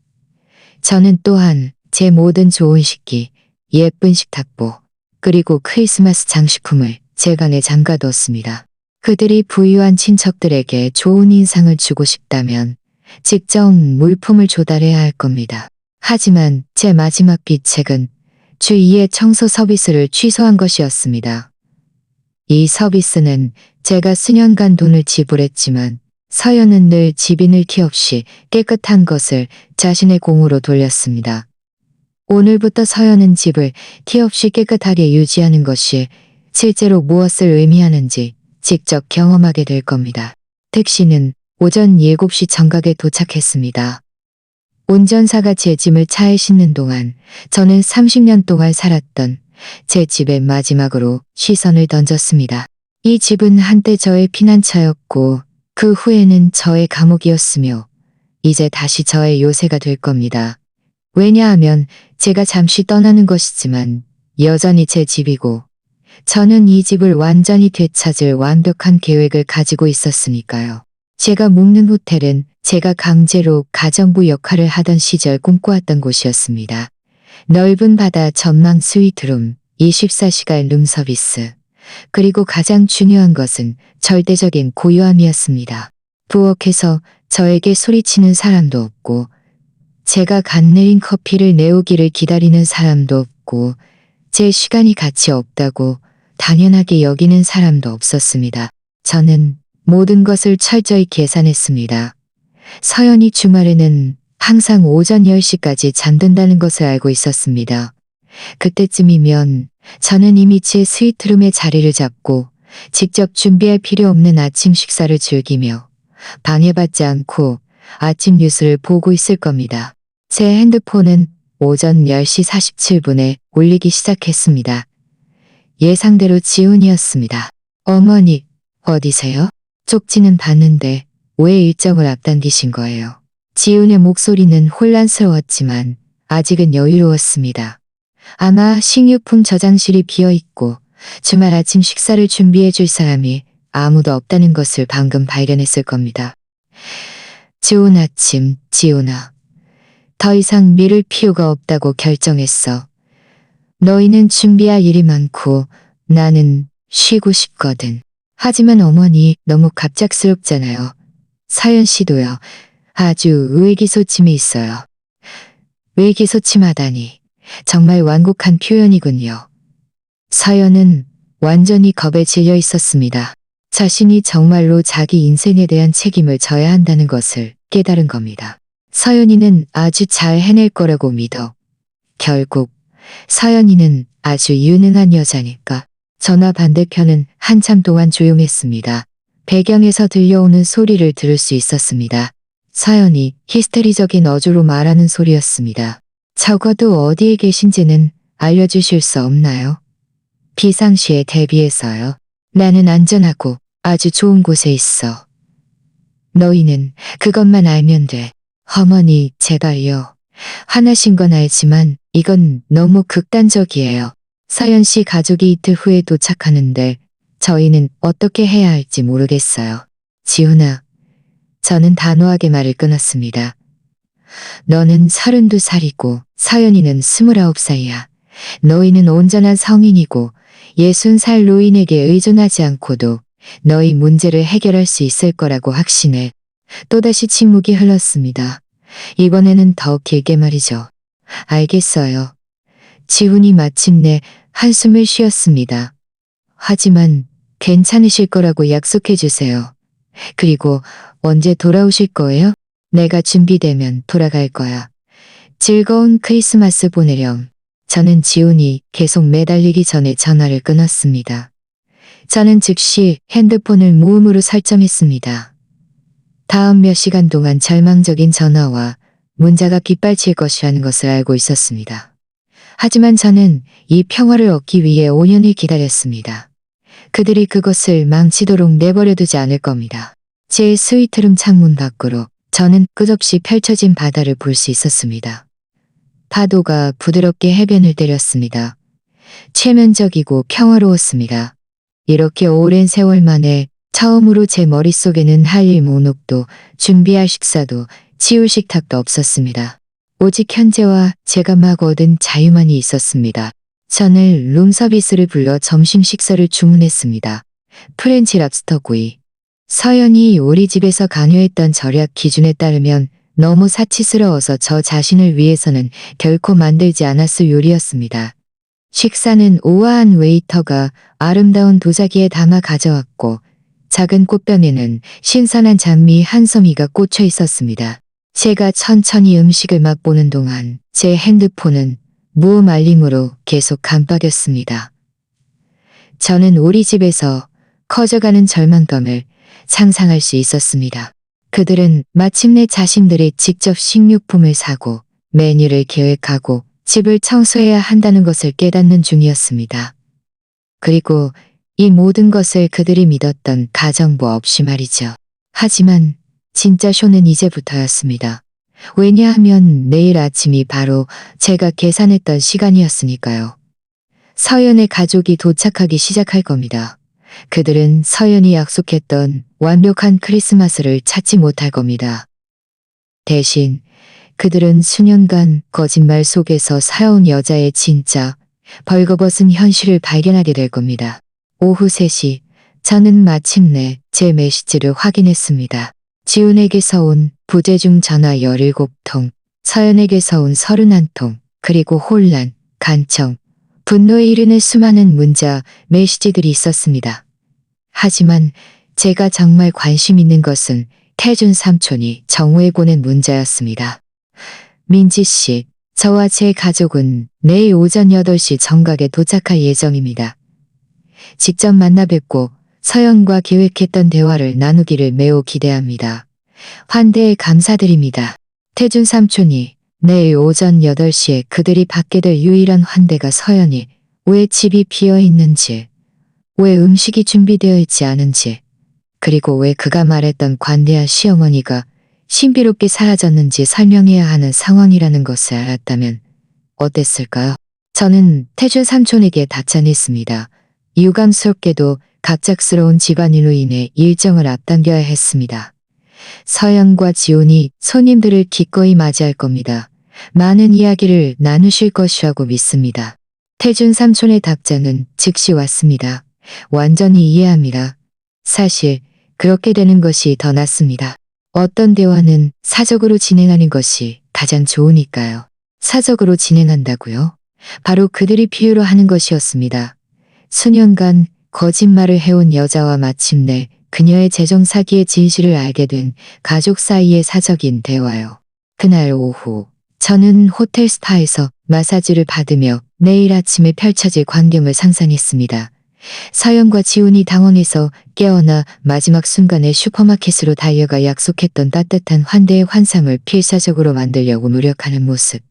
저는 또한 제 모든 좋은 식기, 예쁜 식탁보, 그리고 크리스마스 장식품을 제간에 잠가두었습니다. 그들이 부유한 친척들에게 좋은 인상을 주고 싶다면 직접 물품을 조달해야 할 겁니다. 하지만 제 마지막 비책은 주 2회 청소 서비스를 취소한 것이었습니다. 이 서비스는 제가 수년간 돈을 지불했지만 서연은 늘 집인을 티 없이 깨끗한 것을 자신의 공으로 돌렸습니다. 오늘부터 서연은 집을 티 없이 깨끗하게 유지하는 것이 실제로 무엇을 의미하는지 직접 경험하게 될 겁니다. 택시는 오전 7시 정각에 도착했습니다. 운전사가 제 짐을 차에 싣는 동안 저는 30년 동안 살았던 제 집에 마지막으로 시선을 던졌습니다. 이 집은 한때 저의 피난처였고 그 후에는 저의 감옥이었으며 이제 다시 저의 요새가 될 겁니다. 왜냐하면 제가 잠시 떠나는 것이지만 여전히 제 집이고 저는 이 집을 완전히 되찾을 완벽한 계획을 가지고 있었으니까요. 제가 묵는 호텔은 제가 강제로 가정부 역할을 하던 시절 꿈꿔왔던 곳이었습니다. 넓은 바다 전망 스위트룸, 24시간 룸서비스, 그리고 가장 중요한 것은 절대적인 고요함이었습니다. 부엌에서 저에게 소리치는 사람도 없고 제가 갓 내린 커피를 내오기를 기다리는 사람도 없고 제 시간이 가치 없다고 당연하게 여기는 사람도 없었습니다. 저는 모든 것을 철저히 계산했습니다. 서연이 주말에는 항상 오전 10시까지 잠든다는 것을 알고 있었습니다. 그때쯤이면 저는 이미 제 스위트룸에 자리를 잡고 직접 준비할 필요 없는 아침 식사를 즐기며 방해받지 않고 아침 뉴스를 보고 있을 겁니다. 제 핸드폰은 오전 10시 47분에 울리기 시작했습니다. 예상대로 지훈이었습니다. 어머니, 어디세요? 쪽지는 봤는데 왜 일정을 앞당기신 거예요? 지훈의 목소리는 혼란스러웠지만 아직은 여유로웠습니다. 아마 식료품 저장실이 비어있고 주말 아침 식사를 준비해 줄 사람이 아무도 없다는 것을 방금 발견했을 겁니다. 좋은 아침, 지훈아. 더 이상 미룰 필요가 없다고 결정했어. 너희는 준비할 일이 많고 나는 쉬고 싶거든. 하지만 어머니 너무 갑작스럽잖아요. 서연 씨도요. 아주 의기소침해 있어요. 의기소침하다니 정말 완곡한 표현이군요. 서연은 완전히 겁에 질려 있었습니다. 자신이 정말로 자기 인생에 대한 책임을 져야 한다는 것을 깨달은 겁니다. 서연이는 아주 잘 해낼 거라고 믿어. 결국 서연이는 아주 유능한 여자니까. 전화 반대편은 한참 동안 조용했습니다. 배경에서 들려오는 소리를 들을 수 있었습니다. 서연이 히스테리적인 어조로 말하는 소리였습니다. 적어도 어디에 계신지는 알려주실 수 없나요? 비상시에 대비해서요. 나는 안전하고 아주 좋은 곳에 있어. 너희는 그것만 알면 돼. 어머니, 제발요. 화나신 건 알지만 이건 너무 극단적이에요. 서연 씨 가족이 이틀 후에 도착하는데 저희는 어떻게 해야 할지 모르겠어요. 지훈아, 저는 단호하게 말을 끊었습니다. 너는 32살이고 서연이는 29살이야. 너희는 온전한 성인이고 60살 노인에게 의존하지 않고도 너희 문제를 해결할 수 있을 거라고 확신해. 또다시 침묵이 흘렀습니다. 이번에는 더 길게 말이죠. 알겠어요. 지훈이 마침내 한숨을 쉬었습니다. 하지만 괜찮으실 거라고 약속해 주세요. 그리고 언제 돌아오실 거예요? 내가 준비되면 돌아갈 거야. 즐거운 크리스마스 보내렴. 저는 지훈이 계속 매달리기 전에 전화를 끊었습니다. 저는 즉시 핸드폰을 무음으로 설정했습니다. 다음 몇 시간 동안 절망적인 전화와 문자가 빗발칠 것이라는 것을 알고 있었습니다. 하지만 저는 이 평화를 얻기 위해 5년을 기다렸습니다. 그들이 그것을 망치도록 내버려두지 않을 겁니다. 제 스위트룸 창문 밖으로 저는 끝없이 펼쳐진 바다를 볼 수 있었습니다. 파도가 부드럽게 해변을 때렸습니다. 최면적이고 평화로웠습니다. 이렇게 오랜 세월 만에 처음으로 제 머릿속에는 할 일 목록도 준비할 식사도 치울 식탁도 없었습니다. 오직 현재와 제가 막 얻은 자유만이 있었습니다. 저는 룸서비스를 불러 점심 식사를 주문했습니다. 프렌치 랍스터 구이. 서연이 우리 집에서 강요했던 절약 기준에 따르면 너무 사치스러워서 저 자신을 위해서는 결코 만들지 않았을 요리였습니다. 식사는 우아한 웨이터가 아름다운 도자기에 담아 가져왔고 작은 꽃병에는 신선한 장미 한 서미가 꽂혀 있었습니다. 제가 천천히 음식을 맛보는 동안 제 핸드폰은 무음 알림으로 계속 깜빡였습니다. 저는 우리 집에서 커져가는 절망감을 상상할 수 있었습니다. 그들은 마침내 자신들의 직접 식료품을 사고 메뉴를 계획하고 집을 청소해야 한다는 것을 깨닫는 중이었습니다. 그리고 이 모든 것을 그들이 믿었던 가정부 없이 말이죠. 하지만 진짜 쇼는 이제부터였습니다. 왜냐하면 내일 아침이 바로 제가 계산했던 시간이었으니까요. 서연의 가족이 도착하기 시작할 겁니다. 그들은 서연이 약속했던 완벽한 크리스마스를 찾지 못할 겁니다. 대신 그들은 수년간 거짓말 속에서 살아온 여자의 진짜 벌거벗은 현실을 발견하게 될 겁니다. 오후 3시 저는 마침내 제 메시지를 확인했습니다. 지훈에게서 온 부재중 전화 17통, 서연에게서 온 31통, 그리고 혼란, 간청, 분노에 이르는 수많은 문자, 메시지들이 있었습니다. 하지만 제가 정말 관심 있는 것은 태준 삼촌이 정우에 보낸 문자였습니다. 민지 씨, 저와 제 가족은 내일 오전 8시 정각에 도착할 예정입니다. 직접 만나 뵙고 서연과 계획했던 대화를 나누기를 매우 기대합니다. 환대에 감사드립니다. 태준 삼촌이 내일 오전 8시에 그들이 받게 될 유일한 환대가 서연이 왜 집이 비어 있는지, 왜 음식이 준비되어 있지 않은지, 그리고 왜 그가 말했던 관대한 시어머니가 신비롭게 사라졌는지 설명해야 하는 상황이라는 것을 알았다면 어땠을까요? 저는 태준 삼촌에게 답장했습니다. 유감스럽게도 갑작스러운 집안일로 인해 일정을 앞당겨야 했습니다. 서연과 지훈이 손님들을 기꺼이 맞이할 겁니다. 많은 이야기를 나누실 것이라고 믿습니다. 태준 삼촌의 답장은 즉시 왔습니다. 완전히 이해합니다. 사실 그렇게 되는 것이 더 낫습니다. 어떤 대화는 사적으로 진행하는 것이 가장 좋으니까요. 사적으로 진행한다고요? 바로 그들이 필요로 하는 것이었습니다. 수년간 거짓말을 해온 여자와 마침내 그녀의 재정 사기의 진실을 알게 된 가족 사이의 사적인 대화요. 그날 오후 저는 호텔 스파에서 마사지를 받으며 내일 아침에 펼쳐질 광경을 상상했습니다. 서연과 지훈이 당황해서 깨어나 마지막 순간에 슈퍼마켓으로 달려가 약속했던 따뜻한 환대의 환상을 필사적으로 만들려고 노력하는 모습.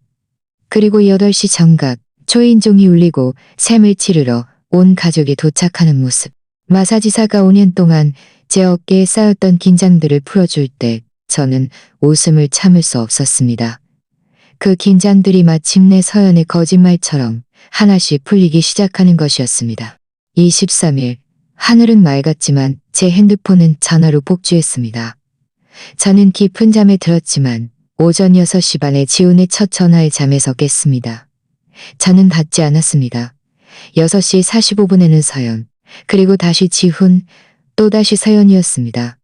그리고 8시 정각 초인종이 울리고 샘을 치르러 온 가족이 도착하는 모습. 마사지사가 5년 동안 제 어깨에 쌓였던 긴장들을 풀어줄 때 저는 웃음을 참을 수 없었습니다. 그 긴장들이 마침내 서연의 거짓말처럼 하나씩 풀리기 시작하는 것이었습니다. 23일, 하늘은 맑았지만 제 핸드폰은 전화로 폭주했습니다. 저는 깊은 잠에 들었지만 오전 6시 반에 지훈의 첫 전화에 잠에서 깼습니다. 저는 받지 않았습니다. 6시 45분에는 서연, 그리고 다시 지훈, 또다시 서연이었습니다.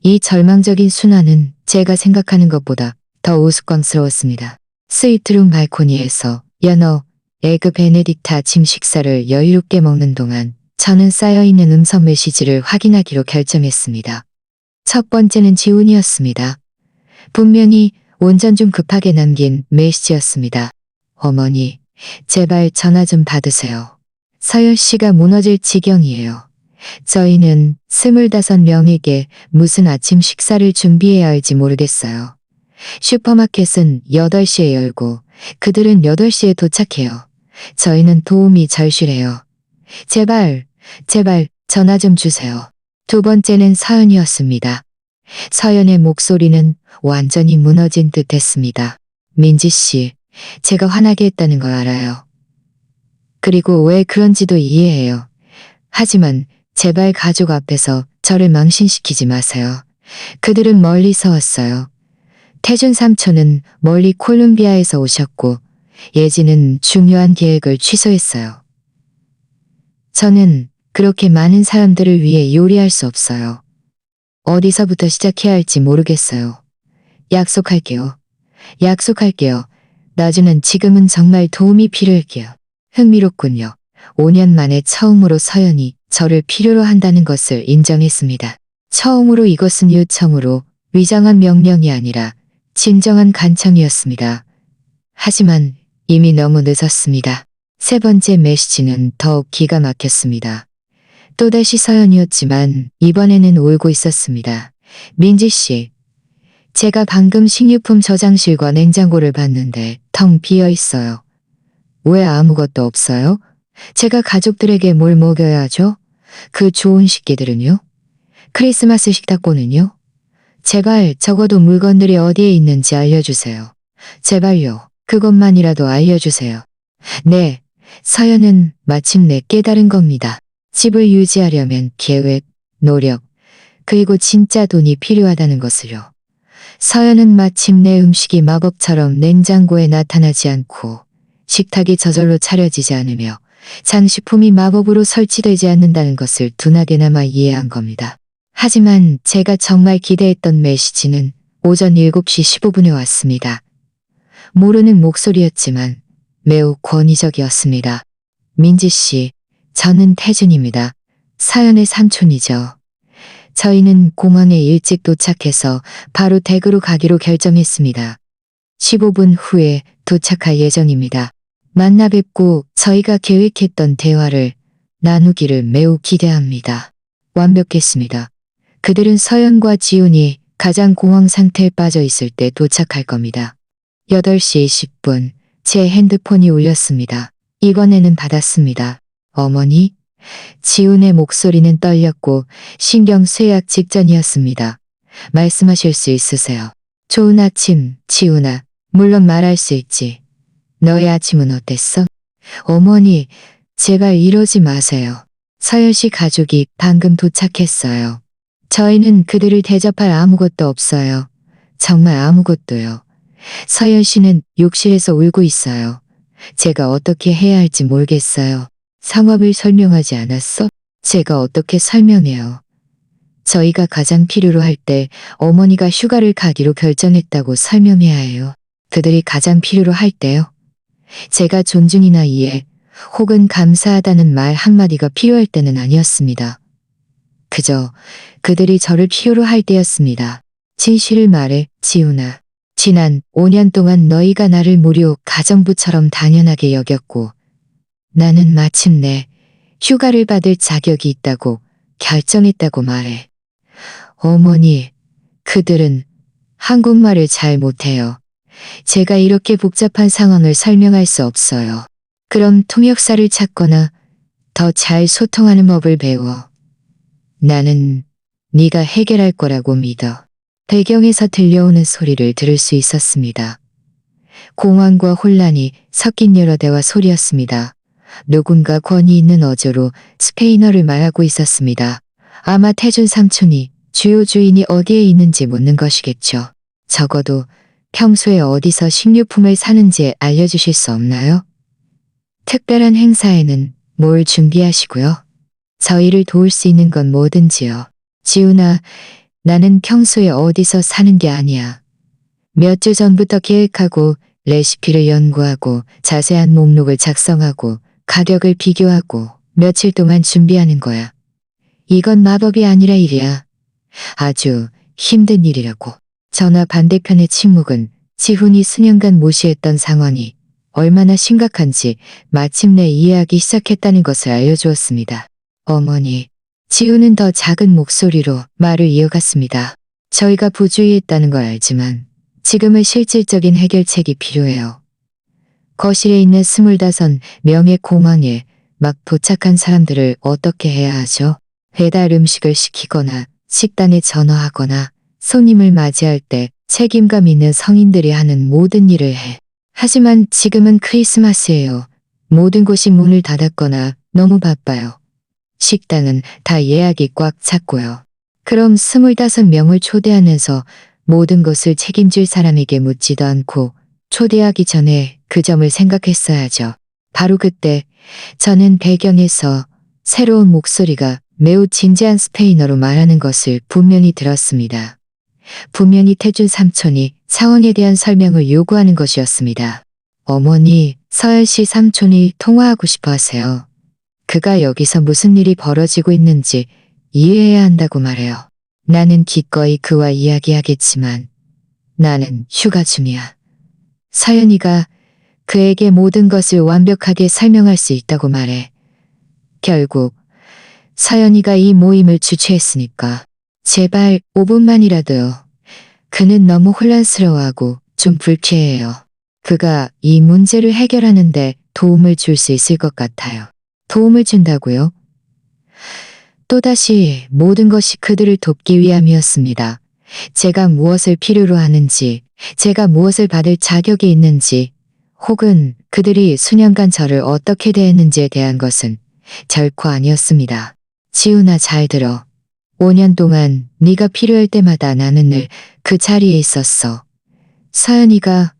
이 절망적인 순환은 제가 생각하는 것보다 더 우스꽝스러웠습니다. 스위트룸 발코니에서 연어, 에그 베네딕트 아침 식사를 여유롭게 먹는 동안 저는 쌓여있는 음성 메시지를 확인하기로 결정했습니다. 첫 번째는 지훈이었습니다. 분명히 운전 중 급하게 남긴 메시지였습니다. 어머니, 제발 전화 좀 받으세요. 서연 씨가 무너질 지경이에요. 저희는 25명에게 무슨 아침 식사를 준비해야 할지 모르겠어요. 슈퍼마켓은 8시에 열고 그들은 8시에 도착해요. 저희는 도움이 절실해요. 제발 전화 좀 주세요. 두 번째는 서연이었습니다. 서연의 목소리는 완전히 무너진 듯 했습니다. 민지 씨, 제가 화나게 했다는 걸 알아요. 그리고 왜 그런지도 이해해요. 하지만 제발 가족 앞에서 저를 망신시키지 마세요. 그들은 멀리서 왔어요. 태준 삼촌은 멀리 콜롬비아에서 오셨고 예지는 중요한 계획을 취소했어요. 저는 그렇게 많은 사람들을 위해 요리할 수 없어요. 어디서부터 시작해야 할지 모르겠어요. 약속할게요. 약속할게요. 나중엔 지금은 정말 도움이 필요할게요. 흥미롭군요. 5년 만에 처음으로 서연이 저를 필요로 한다는 것을 인정했습니다. 처음으로 이것은 요청으로 위장한 명령이 아니라 진정한 간청이었습니다. 하지만 이미 너무 늦었습니다. 세 번째 메시지는 더욱 기가 막혔습니다. 또다시 서연이었지만 이번에는 울고 있었습니다. 민지 씨, 제가 방금 식료품 저장실과 냉장고를 봤는데 텅 비어 있어요. 왜 아무것도 없어요? 제가 가족들에게 뭘 먹여야 하죠? 그 좋은 식기들은요? 크리스마스 식탁보는요? 제발 적어도 물건들이 어디에 있는지 알려주세요. 제발요. 그것만이라도 알려주세요. 네, 서연은 마침내 깨달은 겁니다. 집을 유지하려면 계획, 노력, 그리고 진짜 돈이 필요하다는 것을요. 서연은 마침내 음식이 마법처럼 냉장고에 나타나지 않고 식탁이 저절로 차려지지 않으며 장식품이 마법으로 설치되지 않는다는 것을 둔하게나마 이해한 겁니다. 하지만 제가 정말 기대했던 메시지는 오전 7시 15분에 왔습니다. 모르는 목소리였지만 매우 권위적이었습니다. 민지 씨, 저는 태준입니다. 서연의 삼촌이죠. 저희는 공항에 일찍 도착해서 바로 댁으로 가기로 결정했습니다. 15분 후에 도착할 예정입니다. 만나 뵙고 저희가 계획했던 대화를 나누기를 매우 기대합니다. 완벽했습니다. 그들은 서연과 지훈이 가장 공황 상태에 빠져 있을 때 도착할 겁니다. 8시 20분 제 핸드폰이 울렸습니다. 이번에는 받았습니다. 어머니? 지훈의 목소리는 떨렸고 신경쇠약 직전이었습니다. 말씀하실 수 있으세요? 좋은 아침, 지훈아. 물론 말할 수 있지. 너의 아침은 어땠어? 어머니, 제발 이러지 마세요. 서연 씨 가족이 방금 도착했어요. 저희는 그들을 대접할 아무것도 없어요. 정말 아무것도요. 서연 씨는 욕실에서 울고 있어요. 제가 어떻게 해야 할지 모르겠어요. 상황을 설명하지 않았어? 제가 어떻게 설명해요. 저희가 가장 필요로 할 때 어머니가 휴가를 가기로 결정했다고 설명해야 해요. 그들이 가장 필요로 할 때요. 제가 존중이나 이해 혹은 감사하다는 말 한마디가 필요할 때는 아니었습니다. 그저 그들이 저를 필요로 할 때였습니다. 진실을 말해, 지훈아. 지난 5년 동안 너희가 나를 무료 가정부처럼 당연하게 여겼고 나는 마침내 휴가를 받을 자격이 있다고 결정했다고 말해. 어머니, 그들은 한국말을 잘 못해요. 제가 이렇게 복잡한 상황을 설명할 수 없어요. 그럼 통역사를 찾거나 더 잘 소통하는 법을 배워. 나는 네가 해결할 거라고 믿어. 배경에서 들려오는 소리를 들을 수 있었습니다. 공황과 혼란이 섞인 여러 대화 소리였습니다. 누군가 권위 있는 어조로 스페인어를 말하고 있었습니다. 아마 태준 삼촌이 주요 주인이 어디에 있는지 묻는 것이겠죠. 적어도 평소에 어디서 식료품을 사는지 알려주실 수 없나요? 특별한 행사에는 뭘 준비하시고요? 저희를 도울 수 있는 건 뭐든지요. 지훈아, 나는 평소에 어디서 사는 게 아니야. 몇 주 전부터 계획하고 레시피를 연구하고 자세한 목록을 작성하고 가격을 비교하고 며칠 동안 준비하는 거야. 이건 마법이 아니라 일이야. 아주 힘든 일이라고. 전화 반대편의 침묵은 지훈이 수년간 무시했던 상황이 얼마나 심각한지 마침내 이해하기 시작했다는 것을 알려주었습니다. 어머니, 지훈은 더 작은 목소리로 말을 이어갔습니다. 저희가 부주의했다는 걸 알지만 지금은 실질적인 해결책이 필요해요. 거실에 있는 25명의 공항에 막 도착한 사람들을 어떻게 해야 하죠? 배달 음식을 시키거나 식단에 전화하거나 손님을 맞이할 때 책임감 있는 성인들이 하는 모든 일을 해. 하지만 지금은 크리스마스예요. 모든 곳이 문을 닫았거나 너무 바빠요. 식당은 다 예약이 꽉 찼고요. 그럼 25명을 초대하면서 모든 것을 책임질 사람에게 묻지도 않고 초대하기 전에 그 점을 생각했어야죠. 바로 그때 저는 배경에서 새로운 목소리가 매우 진지한 스페인어로 말하는 것을 분명히 들었습니다. 분명히 태준 삼촌이 상황에 대한 설명을 요구하는 것이었습니다. 어머니, 서현 씨 삼촌이 통화하고 싶어 하세요. 그가 여기서 무슨 일이 벌어지고 있는지 이해해야 한다고 말해요. 나는 기꺼이 그와 이야기하겠지만 나는 휴가 중이야. 서연이가 그에게 모든 것을 완벽하게 설명할 수 있다고 말해. 결국 서연이가 이 모임을 주최했으니까 제발 5분만이라도요. 그는 너무 혼란스러워하고 좀 불쾌해요. 그가 이 문제를 해결하는데 도움을 줄 수 있을 것 같아요. 도움을 준다고요? 또다시 모든 것이 그들을 돕기 위함이었습니다. 제가 무엇을 필요로 하는지, 제가 무엇을 받을 자격이 있는지, 혹은 그들이 수년간 저를 어떻게 대했는지에 대한 것은 결코 아니었습니다. 지훈아, 잘 들어. 5년 동안 네가 필요할 때마다 나는 늘 그 자리에 있었어. 서연이가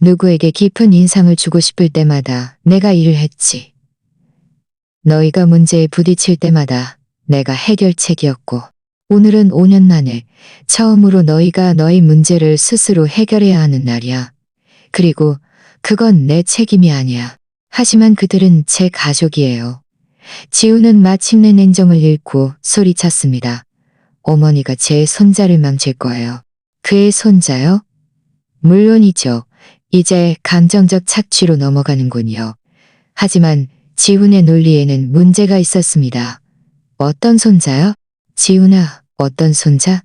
누구에게 깊은 인상을 주고 싶을 때마다 내가 일을 했지. 너희가 문제에 부딪힐 때마다 내가 해결책이었고, 오늘은 5년 만에 처음으로 너희가 너희 문제를 스스로 해결해야 하는 날이야. 그리고 그건 내 책임이 아니야. 하지만 그들은 제 가족이에요. 지우는 마침내 냉정을 잃고 소리쳤습니다. 어머니가 제 손자를 망칠 거예요. 그의 손자요? 물론이죠. 이제 감정적 착취로 넘어가는군요. 하지만 지훈의 논리에는 문제가 있었습니다. 어떤 손자요? 지훈아, 어떤 손자?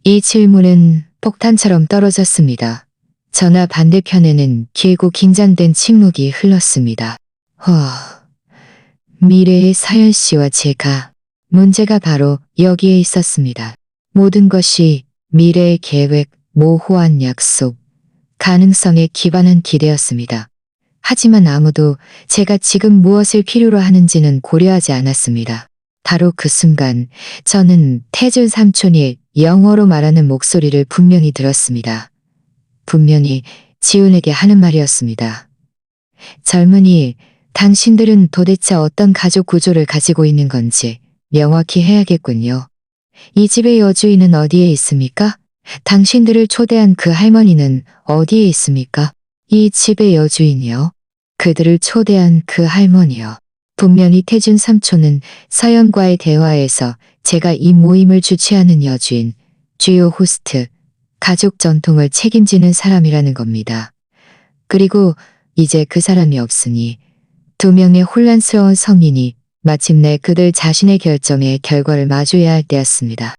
이 질문은 폭탄처럼 떨어졌습니다. 전화 반대편에는 길고 긴장된 침묵이 흘렀습니다. 미래의 서연 씨와 제가 문제가 바로 여기에 있었습니다. 모든 것이 미래의 계획, 모호한 약속, 가능성에 기반한 기대였습니다. 하지만 아무도 제가 지금 무엇을 필요로 하는지는 고려하지 않았습니다. 바로 그 순간 저는 태준 삼촌이 영어로 말하는 목소리를 분명히 들었습니다. 분명히 지훈에게 하는 말이었습니다. 젊은이, 당신들은 도대체 어떤 가족 구조를 가지고 있는 건지 명확히 해야겠군요. 이 집의 여주인은 어디에 있습니까? 당신들을 초대한 그 할머니는 어디에 있습니까? 이 집의 여주인이요. 그들을 초대한 그 할머니요. 분명히 태준 삼촌은 서연과의 대화에서 제가 이 모임을 주최하는 여주인, 주요 호스트, 가족 전통을 책임지는 사람이라는 겁니다. 그리고 이제 그 사람이 없으니 2명의 혼란스러운 성인이 마침내 그들 자신의 결정의 결과를 마주해야 할 때였습니다.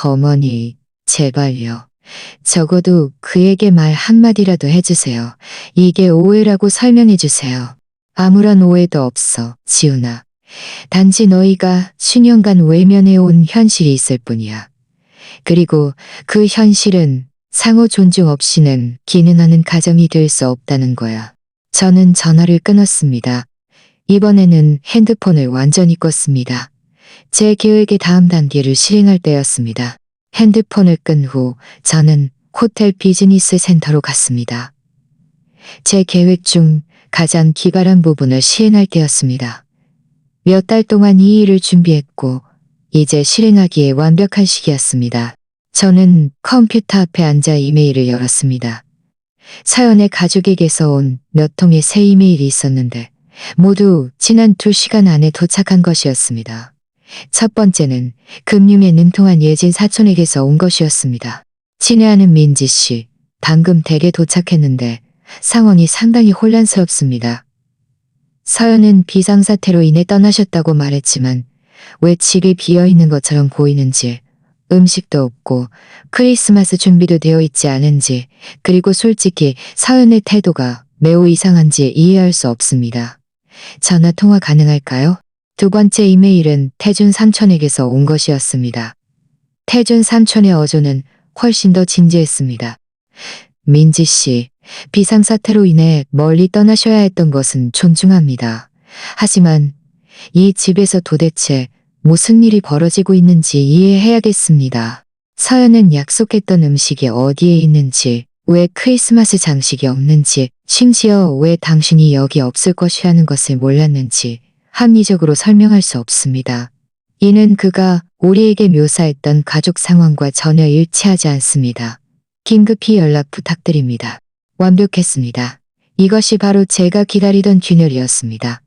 어머니, 제발요. 적어도 그에게 말 한마디라도 해주세요. 이게 오해라고 설명해주세요. 아무런 오해도 없어, 지훈아. 단지 너희가 수년간 외면해온 현실이 있을 뿐이야. 그리고 그 현실은 상호 존중 없이는 기능하는 가정이 될 수 없다는 거야. 저는 전화를 끊었습니다. 이번에는 핸드폰을 완전히 껐습니다. 제 계획의 다음 단계를 실행할 때였습니다. 핸드폰을 끈 후 저는 호텔 비즈니스 센터로 갔습니다. 제 계획 중 가장 기발한 부분을 시행할 때였습니다. 몇 달 동안 이 일을 준비했고 이제 실행하기에 완벽한 시기였습니다. 저는 컴퓨터 앞에 앉아 이메일을 열었습니다. 서연의 가족에게서 온 몇 통의 새 이메일이 있었는데 모두 지난 2시간 안에 도착한 것이었습니다. 첫 번째는 금융에 능통한 예진 사촌에게서 온 것이었습니다. 친애하는 민지 씨, 방금 댁에 도착했는데 상황이 상당히 혼란스럽습니다. 서연은 비상사태로 인해 떠나셨다고 말했지만 왜 집이 비어있는 것처럼 보이는지, 음식도 없고 크리스마스 준비도 되어 있지 않은지, 그리고 솔직히 서연의 태도가 매우 이상한지 이해할 수 없습니다. 전화 통화 가능할까요? 두 번째 이메일은 태준 삼촌에게서 온 것이었습니다. 태준 삼촌의 어조는 훨씬 더 진지했습니다. 민지 씨, 비상사태로 인해 멀리 떠나셔야 했던 것은 존중합니다. 하지만 이 집에서 도대체 무슨 일이 벌어지고 있는지 이해해야겠습니다. 서연은 약속했던 음식이 어디에 있는지, 왜 크리스마스 장식이 없는지, 심지어 왜 당신이 여기 없을 것이라는 것을 몰랐는지 합리적으로 설명할 수 없습니다. 이는 그가 우리에게 묘사했던 가족 상황과 전혀 일치하지 않습니다. 긴급히 연락 부탁드립니다. 완벽했습니다. 이것이 바로 제가 기다리던 균열이었습니다.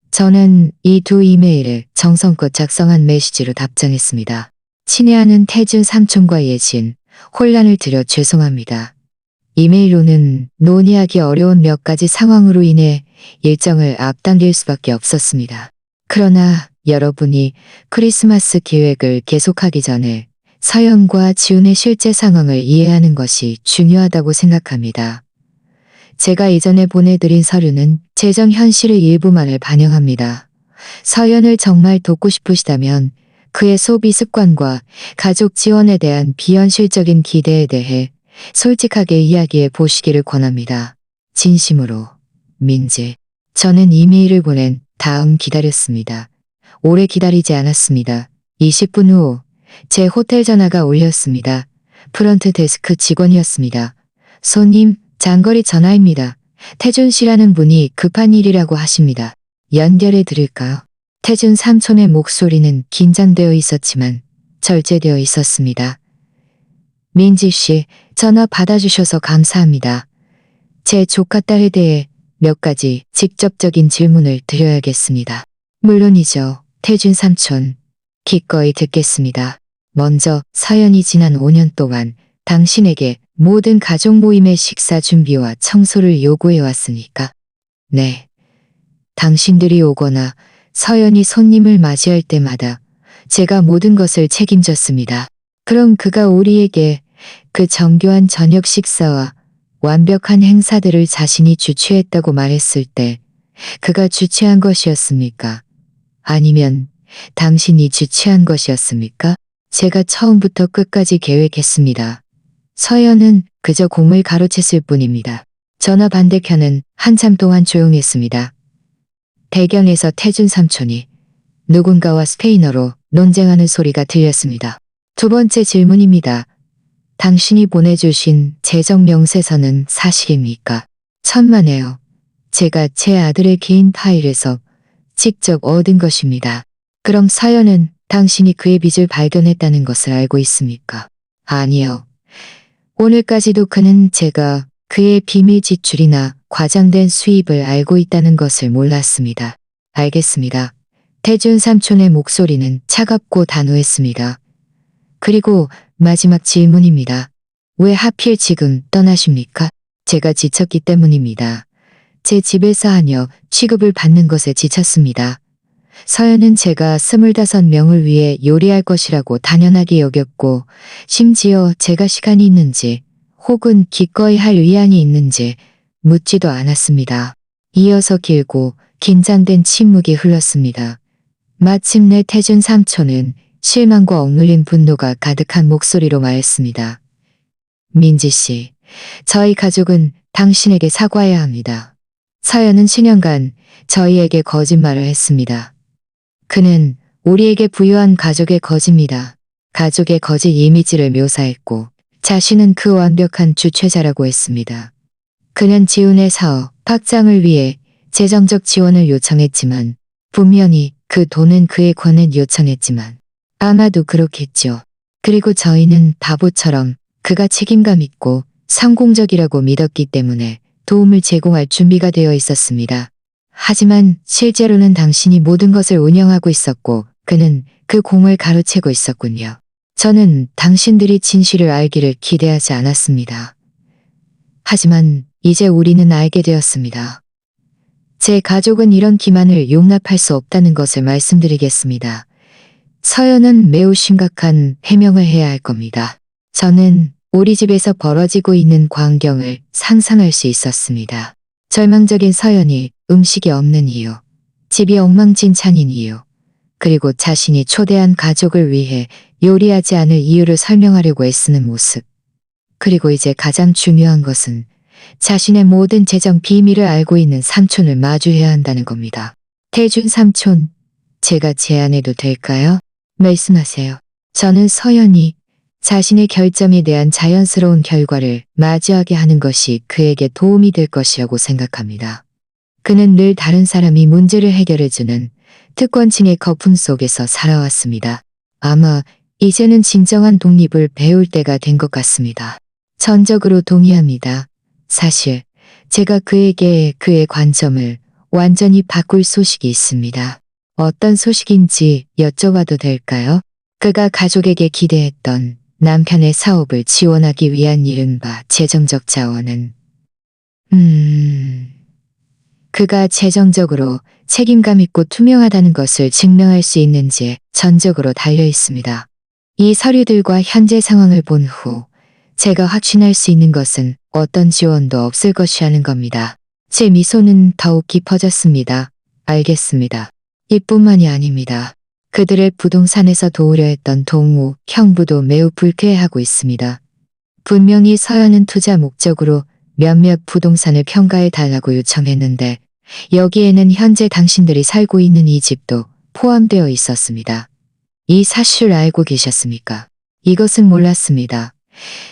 저는 이 두 이메일을 정성껏 작성한 메시지로 답장했습니다. 친애하는 태준 삼촌과 예진, 혼란을 드려 죄송합니다. 이메일로는 논의하기 어려운 몇 가지 상황으로 인해 일정을 앞당길 수밖에 없었습니다. 그러나 여러분이 크리스마스 계획을 계속하기 전에 서연과 지훈의 실제 상황을 이해하는 것이 중요하다고 생각합니다. 제가 이전에 보내드린 서류는 재정 현실의 일부만을 반영합니다. 서연을 정말 돕고 싶으시다면 그의 소비 습관과 가족 지원에 대한 비현실적인 기대에 대해 솔직하게 이야기해 보시기를 권합니다. 진심으로, 민지. 저는 이메일을 보낸 다음 기다렸습니다. 오래 기다리지 않았습니다. 20분 후 제 호텔 전화가 울렸습니다. 프런트 데스크 직원이었습니다. 손님, 장거리 전화입니다. 태준 씨라는 분이 급한 일이라고 하십니다. 연결해 드릴까요? 태준 삼촌의 목소리는 긴장되어 있었지만 절제되어 있었습니다. 민지 씨, 전화 받아주셔서 감사합니다. 제 조카딸에 대해 몇 가지 직접적인 질문을 드려야겠습니다. 물론이죠, 태준 삼촌. 기꺼이 듣겠습니다. 먼저 서연이 지난 5년 동안 당신에게 모든 가족 모임의 식사 준비와 청소를 요구해 왔으니까. 네. 당신들이 오거나 서연이 손님을 맞이할 때마다 제가 모든 것을 책임졌습니다. 그럼 그가 우리에게 그 정교한 저녁 식사와 완벽한 행사들을 자신이 주최했다고 말했을 때 그가 주최한 것이었습니까? 아니면 당신이 주최한 것이었습니까? 제가 처음부터 끝까지 계획했습니다. 서연은 그저 공을 가로챘을 뿐입니다. 전화 반대편은 한참 동안 조용했습니다. 대경에서 태준 삼촌이 누군가와 스페인어로 논쟁하는 소리가 들렸습니다. 두 번째 질문입니다. 당신이 보내주신 재정 명세서는 사실입니까? 천만에요. 제가 제 아들의 개인 파일에서 직접 얻은 것입니다. 그럼 서연은 당신이 그의 빚을 발견했다는 것을 알고 있습니까? 아니요. 오늘까지도 그는 제가 그의 비밀 지출이나 과장된 수입을 알고 있다는 것을 몰랐습니다. 알겠습니다. 태준 삼촌의 목소리는 차갑고 단호했습니다. 그리고 마지막 질문입니다. 왜 하필 지금 떠나십니까? 제가 지쳤기 때문입니다. 제 집에서 하녀 취급을 받는 것에 지쳤습니다. 서연은 제가 25명을 위해 요리할 것이라고 당연하게 여겼고, 심지어 제가 시간이 있는지 혹은 기꺼이 할 의향이 있는지 묻지도 않았습니다. 이어서 길고 긴장된 침묵이 흘렀습니다. 마침내 태준 삼촌은 실망과 억눌린 분노가 가득한 목소리로 말했습니다. 민지 씨, 저희 가족은 당신에게 사과해야 합니다. 서연은 10년간 저희에게 거짓말을 했습니다. 그는 우리에게 부여한 가족의 거짓입니다. 가족의 거짓 이미지를 묘사했고 자신은 그 완벽한 주최자라고 했습니다. 그는 지훈의 사업 확장을 위해 재정적 지원을 요청했지만 분명히 그 돈은 그의 권한 요청했지만 아마도 그렇겠죠. 그리고 저희는 바보처럼 그가 책임감 있고 성공적이라고 믿었기 때문에 도움을 제공할 준비가 되어 있었습니다. 하지만 실제로는 당신이 모든 것을 운영하고 있었고 그는 그 공을 가로채고 있었군요. 저는 당신들이 진실을 알기를 기대하지 않았습니다. 하지만 이제 우리는 알게 되었습니다. 제 가족은 이런 기만을 용납할 수 없다는 것을 말씀드리겠습니다. 서연은 매우 심각한 해명을 해야 할 겁니다. 저는 우리 집에서 벌어지고 있는 광경을 상상할 수 있었습니다. 절망적인 서연이 음식이 없는 이유, 집이 엉망진창인 이유, 그리고 자신이 초대한 가족을 위해 요리하지 않을 이유를 설명하려고 애쓰는 모습. 그리고 이제 가장 중요한 것은 자신의 모든 재정 비밀을 알고 있는 삼촌을 마주해야 한다는 겁니다. 태준 삼촌, 제가 제안해도 될까요? 말씀하세요. 저는 서연이 자신의 결점에 대한 자연스러운 결과를 맞이하게 하는 것이 그에게 도움이 될 것이라고 생각합니다. 그는 늘 다른 사람이 문제를 해결해주는 특권층의 거품 속에서 살아왔습니다. 아마 이제는 진정한 독립을 배울 때가 된 것 같습니다. 전적으로 동의합니다. 사실 제가 그에게 그의 관점을 완전히 바꿀 소식이 있습니다. 어떤 소식인지 여쭤봐도 될까요? 그가 가족에게 기대했던 남편의 사업을 지원하기 위한 이른바 재정적 자원은 그가 재정적으로 책임감 있고 투명하다는 것을 증명할 수 있는지에 전적으로 달려 있습니다. 이 서류들과 현재 상황을 본 후 제가 확신할 수 있는 것은 어떤 지원도 없을 것이라는 겁니다. 제 미소는 더욱 깊어졌습니다. 알겠습니다. 이뿐만이 아닙니다. 그들의 부동산에서 도우려 했던 동우, 형부도 매우 불쾌해하고 있습니다. 분명히 서연은 투자 목적으로 몇몇 부동산을 평가해 달라고 요청했는데 여기에는 현재 당신들이 살고 있는 이 집도 포함되어 있었습니다. 이 사실을 알고 계셨습니까? 이것은 몰랐습니다.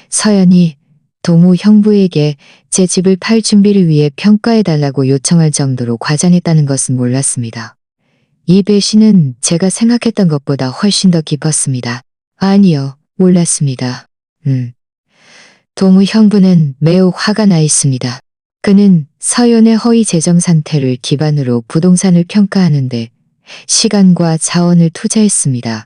서연이 동우 형부에게 제 집을 팔 준비를 위해 평가해 달라고 요청할 정도로 과장했다는 것은 몰랐습니다. 이 배신은 제가 생각했던 것보다 훨씬 더 깊었습니다. 아니요, 몰랐습니다. 동우 형부는 매우 화가 나 있습니다. 그는 서연의 허위 재정 상태를 기반으로 부동산을 평가하는데 시간과 자원을 투자했습니다.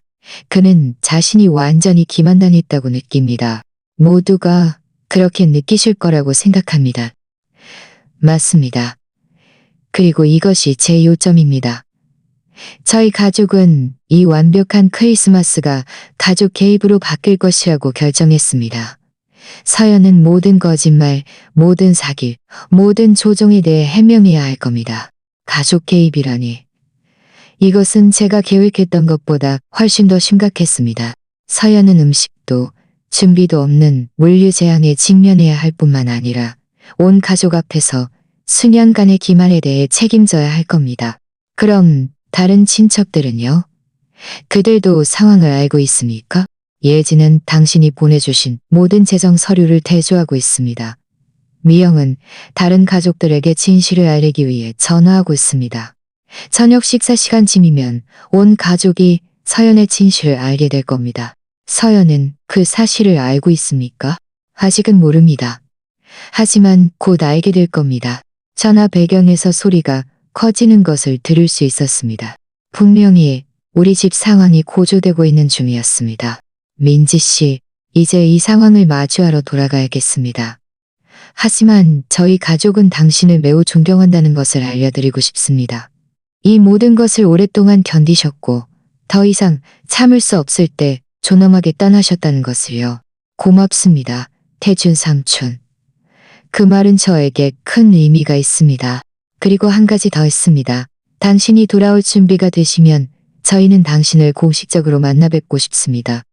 그는 자신이 완전히 기만당했다고 느낍니다. 모두가 그렇게 느끼실 거라고 생각합니다. 맞습니다. 그리고 이것이 제 요점입니다. 저희 가족은 이 완벽한 크리스마스가 가족 개입으로 바뀔 것이라고 결정했습니다. 서연은 모든 거짓말, 모든 사기, 모든 조종에 대해 해명해야 할 겁니다. 가족 개입이라니. 이것은 제가 계획했던 것보다 훨씬 더 심각했습니다. 서연은 음식도 준비도 없는 물류 재앙에 직면해야 할 뿐만 아니라 온 가족 앞에서 수년간의 기만에 대해 책임져야 할 겁니다. 그럼 다른 친척들은요? 그들도 상황을 알고 있습니까? 예지는 당신이 보내주신 모든 재정 서류를 대조하고 있습니다. 미영은 다른 가족들에게 진실을 알리기 위해 전화하고 있습니다. 저녁 식사 시간쯤이면 온 가족이 서연의 진실을 알게 될 겁니다. 서연은 그 사실을 알고 있습니까? 아직은 모릅니다. 하지만 곧 알게 될 겁니다. 전화 배경에서 소리가 커지는 것을 들을 수 있었습니다. 분명히 우리 집 상황이 고조되고 있는 중이었습니다. 민지 씨, 이제 이 상황을 마주하러 돌아가야겠습니다. 하지만 저희 가족은 당신을 매우 존경한다는 것을 알려드리고 싶습니다. 이 모든 것을 오랫동안 견디셨고 더 이상 참을 수 없을 때 존엄하게 떠나셨다는 것을요. 고맙습니다. 태준 삼촌. 그 말은 저에게 큰 의미가 있습니다. 그리고 한 가지 더 있습니다. 당신이 돌아올 준비가 되시면 저희는 당신을 공식적으로 만나 뵙고 싶습니다.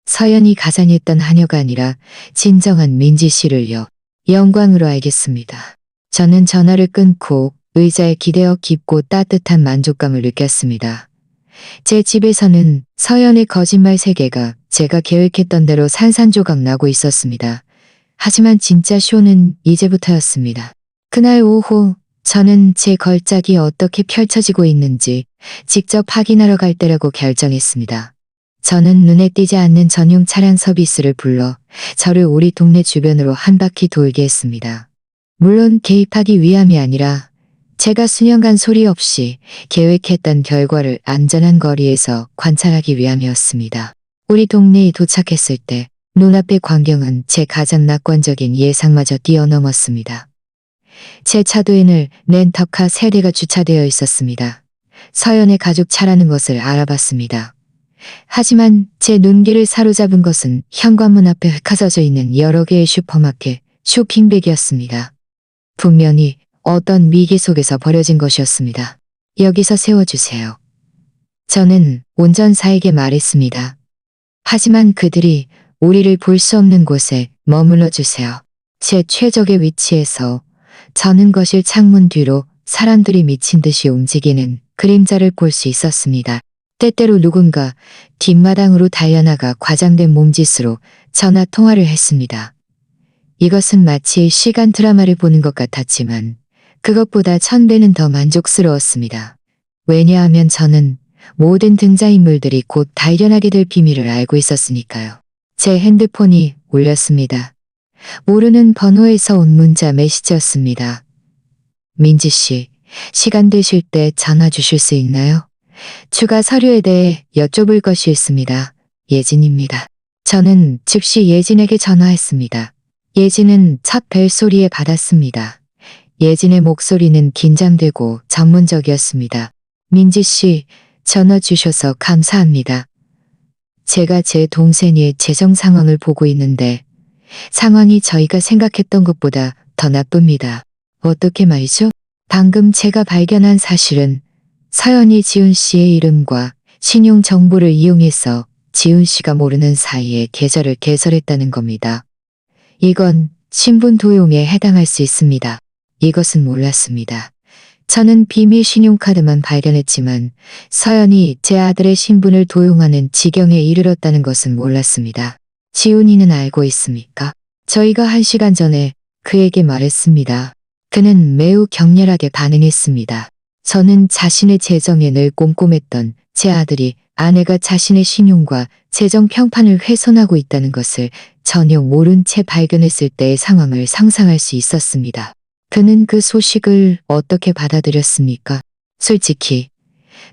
서연이 가장했던 하녀가 아니라 진정한 민지 씨를요. 영광으로 알겠습니다. 저는 전화를 끊고 의자에 기대어 깊고 따뜻한 만족감을 느꼈습니다. 제 집에서는 서연의 거짓말 세계가 제가 계획했던 대로 산산조각 나고 있었습니다. 하지만 진짜 쇼는 이제부터였습니다. 그날 오후 저는 제 걸작이 어떻게 펼쳐지고 있는지 직접 확인하러 갈 때라고 결정했습니다. 저는 눈에 띄지 않는 전용 차량 서비스를 불러 저를 우리 동네 주변으로 한 바퀴 돌게 했습니다. 물론 개입하기 위함이 아니라 제가 수년간 소리 없이 계획했던 결과를 안전한 거리에서 관찰하기 위함이었습니다. 우리 동네에 도착했을 때 눈앞의 광경은 제 가장 낙관적인 예상마저 뛰어넘었습니다. 제 차도에는 렌터카 3대가 주차되어 있었습니다. 서연의 가족 차라는 것을 알아봤습니다. 하지만 제 눈길을 사로잡은 것은 현관문 앞에 흩어져 있는 여러 개의 슈퍼마켓, 쇼핑백이었습니다. 분명히 어떤 위기 속에서 버려진 것이었습니다. 여기서 세워주세요. 저는 운전사에게 말했습니다. 하지만 그들이 우리를 볼 수 없는 곳에 머물러 주세요. 제 최적의 위치에서 저는 거실 창문 뒤로 사람들이 미친 듯이 움직이는 그림자를 볼 수 있었습니다. 때때로 누군가 뒷마당으로 달려나가 과장된 몸짓으로 전화 통화를 했습니다. 이것은 마치 시간 드라마를 보는 것 같았지만 그것보다 1000배는 더 만족스러웠습니다. 왜냐하면 저는 모든 등장인물들이 곧 발견하게 될 비밀을 알고 있었으니까요. 제 핸드폰이 울렸습니다. 모르는 번호에서 온 문자 메시지였습니다. 민지 씨, 시간 되실 때 전화 주실 수 있나요? 추가 서류에 대해 여쭤볼 것이 있습니다. 예진입니다. 저는 즉시 예진에게 전화했습니다. 예진은 첫 벨소리에 받았습니다. 예진의 목소리는 긴장되고 전문적이었습니다. 민지 씨, 전화 주셔서 감사합니다. 제가 제 동생의 재정 상황을 보고 있는데 상황이 저희가 생각했던 것보다 더 나쁩니다. 어떻게 말이죠? 방금 제가 발견한 사실은 서연이 지훈 씨의 이름과 신용 정보를 이용해서 지훈 씨가 모르는 사이에 계좌를 개설했다는 겁니다. 이건 신분 도용에 해당할 수 있습니다. 이것은 몰랐습니다. 저는 비밀 신용카드만 발견했지만 서연이 제 아들의 신분을 도용하는 지경에 이르렀다는 것은 몰랐습니다. 지훈이는 알고 있습니까? 저희가 1시간 전에 그에게 말했습니다. 그는 매우 격렬하게 반응했습니다. 저는 자신의 재정에 늘 꼼꼼했던 제 아들이 아내가 자신의 신용과 재정 평판을 훼손하고 있다는 것을 전혀 모른 채 발견했을 때의 상황을 상상할 수 있었습니다. 그는 그 소식을 어떻게 받아들였습니까? 솔직히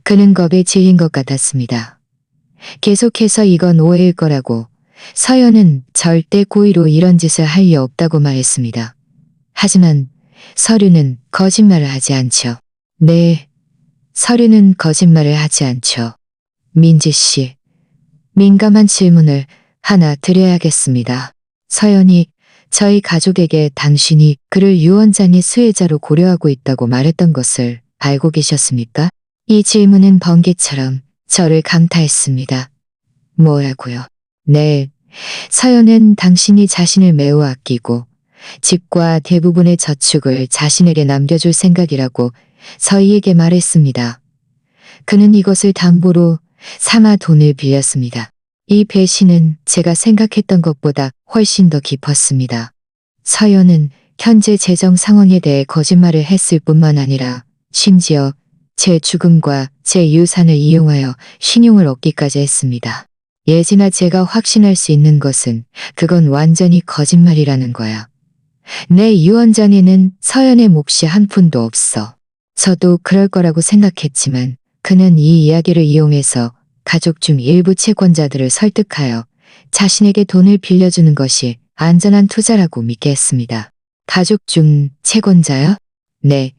그는 겁에 질린 것 같았습니다. 계속해서 이건 오해일 거라고 서연은 절대 고의로 이런 짓을 할 리 없다고 말했습니다. 하지만 서류는 거짓말을 하지 않죠. 네, 서류는 거짓말을 하지 않죠. 민지 씨, 민감한 질문을 하나 드려야겠습니다. 서연이 저희 가족에게 당신이 그를 유언장의 수혜자로 고려하고 있다고 말했던 것을 알고 계셨습니까? 이 질문은 번개처럼 저를 강타했습니다. 뭐라고요? 네, 서연은 당신이 자신을 매우 아끼고 집과 대부분의 저축을 자신에게 남겨줄 생각이라고 저희에게 말했습니다. 그는 이것을 담보로 삼아 돈을 빌렸습니다. 이 배신은 제가 생각했던 것보다 훨씬 더 깊었습니다. 서연은 현재 재정 상황에 대해 거짓말을 했을 뿐만 아니라 심지어 제 죽음과 제 유산을 이용하여 신용을 얻기까지 했습니다. 예진아, 제가 확신할 수 있는 것은 그건 완전히 거짓말이라는 거야. 내 유언장에는 서연의 몫이 한 푼도 없어. 저도 그럴 거라고 생각했지만 그는 이 이야기를 이용해서 가족 중 일부 채권자들을 설득하여 자신에게 돈을 빌려주는 것이 안전한 투자라고 믿게 했습니다. 가족 중 채권자요? 네.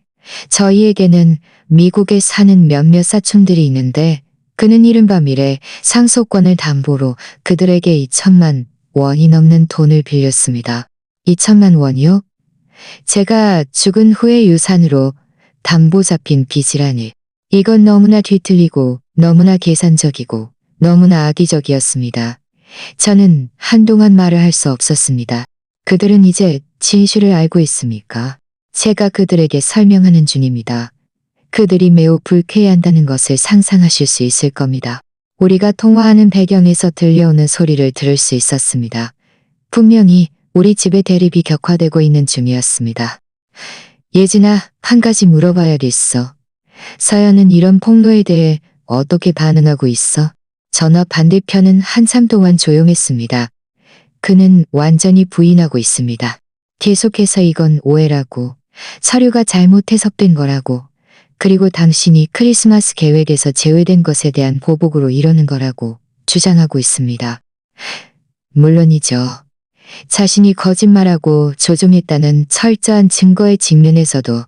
저희에게는 미국에 사는 몇몇 사촌들이 있는데 그는 이른바 미래 상속권을 담보로 그들에게 2천만 원이 넘는 돈을 빌렸습니다. 2천만 원이요? 제가 죽은 후의 유산으로 담보 잡힌 빚이라니. 이건 너무나 뒤틀리고 너무나 계산적이고 너무나 악의적이었습니다. 저는 한동안 말을 할 수 없었습니다. 그들은 이제 진실을 알고 있습니까? 제가 그들에게 설명하는 중입니다. 그들이 매우 불쾌해한다는 것을 상상하실 수 있을 겁니다. 우리가 통화하는 배경에서 들려오는 소리를 들을 수 있었습니다. 분명히 우리 집의 대립이 격화되고 있는 중이었습니다. 예진아, 한 가지 물어봐야겠어. 서연은 이런 폭로에 대해 어떻게 반응하고 있어? 전화 반대편은 한참 동안 조용했습니다. 그는 완전히 부인하고 있습니다. 계속해서 이건 오해라고, 서류가 잘못 해석된 거라고, 그리고 당신이 크리스마스 계획에서 제외된 것에 대한 보복으로 이러는 거라고 주장하고 있습니다. 물론이죠. 자신이 거짓말하고 조종했다는 철저한 증거의 직면에서도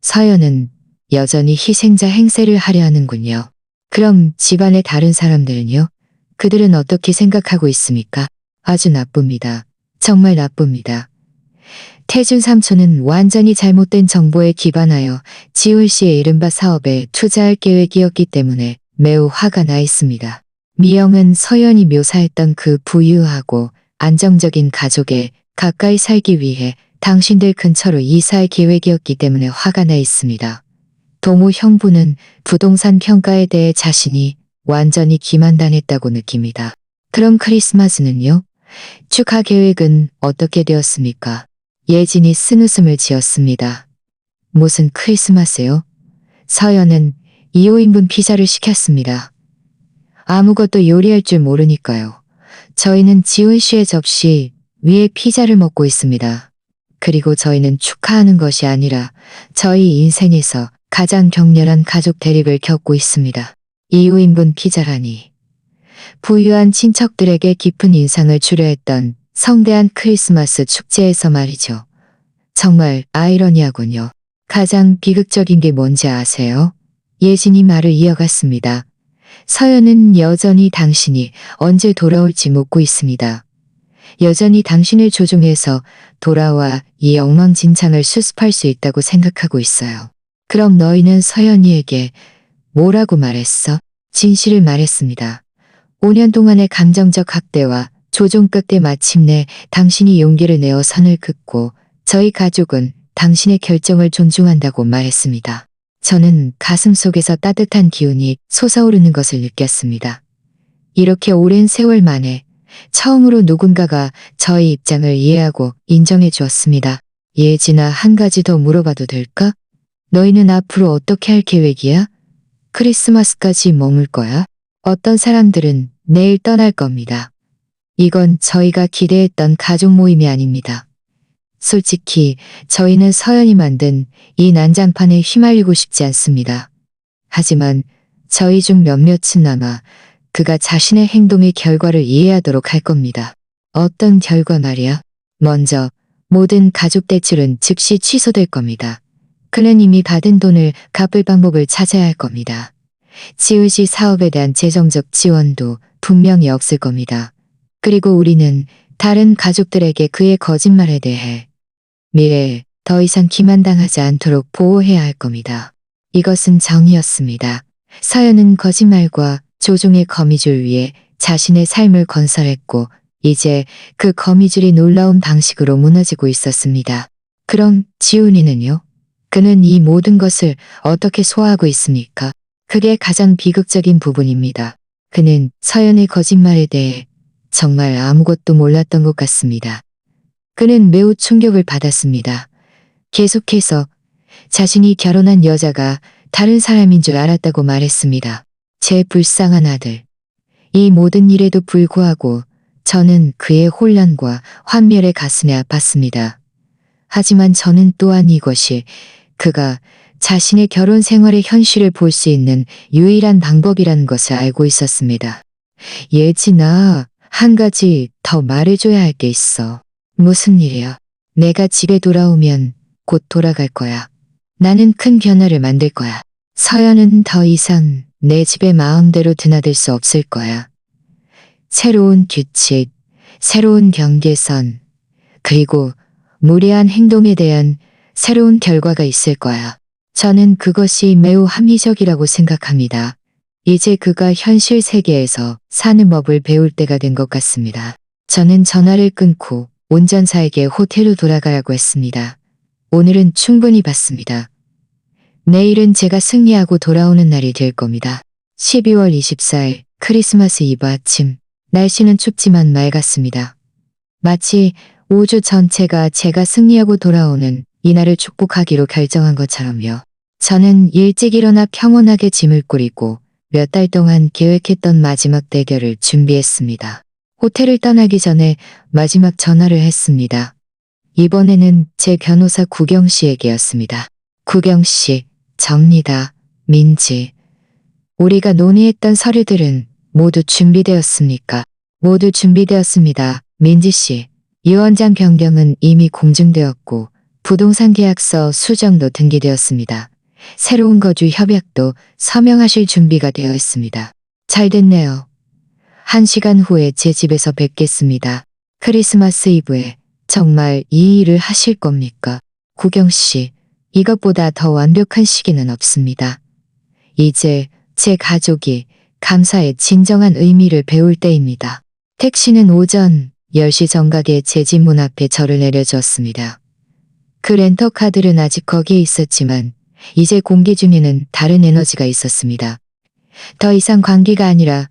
서연은 여전히 희생자 행세를 하려 하는군요. 그럼 집안의 다른 사람들은요? 그들은 어떻게 생각하고 있습니까? 아주 나쁩니다. 정말 나쁩니다. 태준 삼촌은 완전히 잘못된 정보에 기반하여 지훈 씨의 이른바 사업에 투자할 계획이었기 때문에 매우 화가 나 있습니다. 미영은 서연이 묘사했던 그 부유하고 안정적인 가족에 가까이 살기 위해 당신들 근처로 이사할 계획이었기 때문에 화가 나 있습니다. 동우 형부는 부동산 평가에 대해 자신이 완전히 기만당했다고 느낍니다. 그럼 크리스마스는요? 축하 계획은 어떻게 되었습니까? 예진이 쓴웃음을 지었습니다. 무슨 크리스마스요? 서연은 2호인분 피자를 시켰습니다. 아무것도 요리할 줄 모르니까요. 저희는 지훈 씨의 접시 위에 피자를 먹고 있습니다. 그리고 저희는 축하하는 것이 아니라 저희 인생에서 가장 격렬한 가족 대립을 겪고 있습니다. 2호인분 피자라니. 부유한 친척들에게 깊은 인상을 주려 했던 성대한 크리스마스 축제에서 말이죠. 정말 아이러니하군요. 가장 비극적인 게 뭔지 아세요? 예진이 말을 이어갔습니다. 서연은 여전히 당신이 언제 돌아올지 묻고 있습니다. 여전히 당신을 조종해서 돌아와 이 엉망진창을 수습할 수 있다고 생각하고 있어요. 그럼 너희는 서연이에게 뭐라고 말했어? 진실을 말했습니다. 5년 동안의 감정적 학대와 조종 끝에 마침내 당신이 용기를 내어 선을 긋고 저희 가족은 당신의 결정을 존중한다고 말했습니다. 저는 가슴속에서 따뜻한 기운이 솟아오르는 것을 느꼈습니다. 이렇게 오랜 세월 만에 처음으로 누군가가 저의 입장을 이해하고 인정해 주었습니다. 예진아, 한 가지 더 물어봐도 될까? 너희는 앞으로 어떻게 할 계획이야? 크리스마스까지 머물 거야? 어떤 사람들은 내일 떠날 겁니다. 이건 저희가 기대했던 가족 모임이 아닙니다. 솔직히 저희는 서연이 만든 이 난장판에 휘말리고 싶지 않습니다. 하지만 저희 중 몇몇은아마 그가 자신의 행동의 결과를 이해하도록 할 겁니다. 어떤 결과 말이야? 먼저 모든 가족 대출은 즉시 취소될 겁니다. 그는 이미 받은 돈을 갚을 방법을 찾아야 할 겁니다. 지훈 씨 사업에 대한 재정적 지원도 분명히 없을 겁니다. 그리고 우리는 다른 가족들에게 그의 거짓말에 대해 미래에 더 이상 기만당하지 않도록 보호해야 할 겁니다. 이것은 정의였습니다. 서연은 거짓말과 조종의 거미줄 위에 자신의 삶을 건설했고 이제 그 거미줄이 놀라운 방식으로 무너지고 있었습니다. 그럼 지훈이는요? 그는 이 모든 것을 어떻게 소화하고 있습니까? 그게 가장 비극적인 부분입니다. 그는 서연의 거짓말에 대해 정말 아무것도 몰랐던 것 같습니다. 그는 매우 충격을 받았습니다. 계속해서 자신이 결혼한 여자가 다른 사람인 줄 알았다고 말했습니다. 제 불쌍한 아들. 이 모든 일에도 불구하고 저는 그의 혼란과 환멸에 가슴에 아팠습니다. 하지만 저는 또한 이것이 그가 자신의 결혼 생활의 현실을 볼 수 있는 유일한 방법이라는 것을 알고 있었습니다. 예진아, 한 가지 더 말해줘야 할 게 있어. 무슨 일이야? 내가 집에 돌아오면 곧 돌아갈 거야. 나는 큰 변화를 만들 거야. 서연은 더 이상 내 집에 마음대로 드나들 수 없을 거야. 새로운 규칙, 새로운 경계선, 그리고 무례한 행동에 대한 새로운 결과가 있을 거야. 저는 그것이 매우 합리적이라고 생각합니다. 이제 그가 현실 세계에서 사는 법을 배울 때가 된 것 같습니다. 저는 전화를 끊고 운전사에게 호텔로 돌아가라고 했습니다. 오늘은 충분히 봤습니다. 내일은 제가 승리하고 돌아오는 날이 될 겁니다. 12월 24일 크리스마스 이브 아침, 날씨는 춥지만 맑았습니다. 마치 우주 전체가 제가 승리하고 돌아오는 이날을 축복하기로 결정한 것처럼요. 저는 일찍 일어나 평온하게 짐을 꾸리고 몇 달 동안 계획했던 마지막 대결을 준비했습니다. 호텔을 떠나기 전에 마지막 전화를 했습니다. 이번에는 제 변호사 구경 씨에게였습니다. 구경 씨, 접니다. 민지. 우리가 논의했던 서류들은 모두 준비되었습니까? 모두 준비되었습니다. 민지 씨. 유언장 변경은 이미 공증되었고 부동산 계약서 수정도 등기되었습니다. 새로운 거주 협약도 서명하실 준비가 되어 있습니다. 잘 됐네요. 1시간 후에 제 집에서 뵙겠습니다. 크리스마스 이브에 정말 이 일을 하실 겁니까? 구경 씨, 이것보다 더 완벽한 시기는 없습니다. 이제 제 가족이 감사의 진정한 의미를 배울 때입니다. 택시는 오전 10시 정각에 제 집 문 앞에 저를 내려주었습니다. 그 렌터카들은 아직 거기에 있었지만 이제 공기 중에는 다른 에너지가 있었습니다. 더 이상 광기가 아니라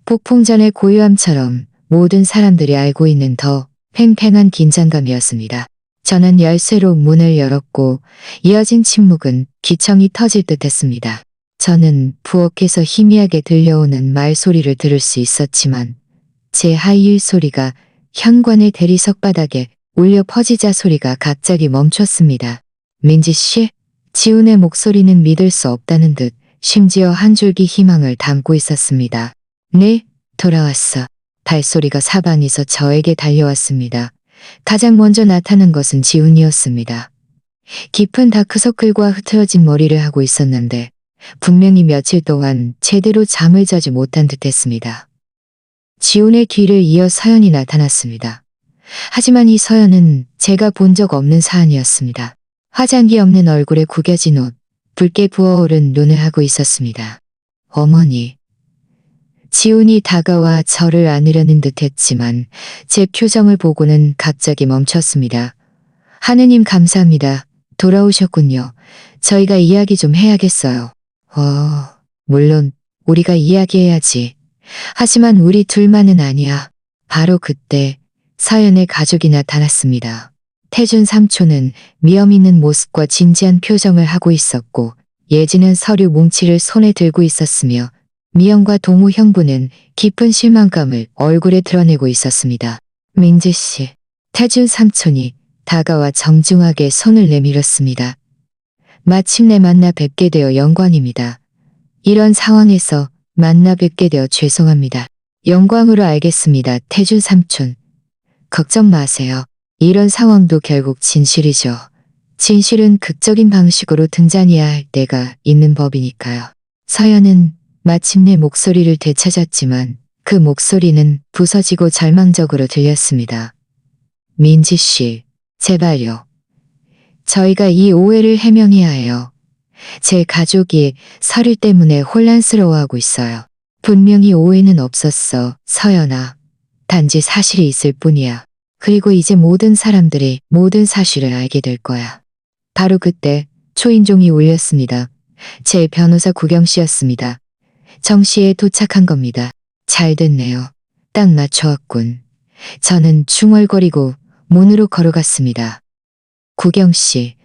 폭풍 전의 고요함처럼 모든 사람들이 알고 있는 더 팽팽한 긴장감이었습니다. 저는 열쇠로 문을 열었고 이어진 침묵은 기청이 터질 듯 했습니다. 저는 부엌에서 희미하게 들려오는 말소리를 들을 수 있었지만 제 하이힐 소리가 현관의 대리석 바닥에 울려 퍼지자 소리가 갑자기 멈췄습니다. 민지 씨? 지훈의 목소리는 믿을 수 없다는 듯 심지어 한 줄기 희망을 담고 있었습니다. 네, 돌아왔어. 발소리가 사방에서 저에게 달려왔습니다. 가장 먼저 나타난 것은 지훈이었습니다. 깊은 다크서클과 흐트러진 머리를 하고 있었는데 분명히 며칠 동안 제대로 잠을 자지 못한 듯 했습니다. 지훈의 뒤를 이어 서연이 나타났습니다. 하지만 이 서연은 제가 본 적 없는 사안이었습니다. 화장기 없는 얼굴에 구겨진 옷, 붉게 부어오른 눈을 하고 있었습니다. 어머니. 지훈이 다가와 저를 안으려는 듯 했지만 제 표정을 보고는 갑자기 멈췄습니다. 하느님 감사합니다. 돌아오셨군요. 저희가 이야기 좀 해야겠어요. 물론 우리가 이야기해야지. 하지만 우리 둘만은 아니야. 바로 그때 서연의 가족이 나타났습니다. 태준 삼촌은 미험 있는 모습과 진지한 표정을 하고 있었고 예지는 서류 뭉치를 손에 들고 있었으며 미영과 동우 형부는 깊은 실망감을 얼굴에 드러내고 있었습니다. 민지 씨, 태준 삼촌이 다가와 정중하게 손을 내밀었습니다. 마침내 만나 뵙게 되어 영광입니다. 이런 상황에서 만나 뵙게 되어 죄송합니다. 영광으로 알겠습니다. 태준 삼촌. 걱정 마세요. 이런 상황도 결국 진실이죠. 진실은 극적인 방식으로 등장해야 할 때가 있는 법이니까요. 서연은 마침내 목소리를 되찾았지만 그 목소리는 부서지고 절망적으로 들렸습니다. 민지 씨, 제발요. 저희가 이 오해를 해명해야 해요. 제 가족이 서류 때문에 혼란스러워하고 있어요. 분명히 오해는 없었어, 서연아. 단지 사실이 있을 뿐이야. 그리고 이제 모든 사람들이 모든 사실을 알게 될 거야. 바로 그때 초인종이 울렸습니다. 제 변호사 구경 씨였습니다. 정시에 도착한 겁니다. 잘 됐네요. 딱 맞춰왔군. 저는 중얼거리고 문으로 걸어갔습니다. 구경 씨,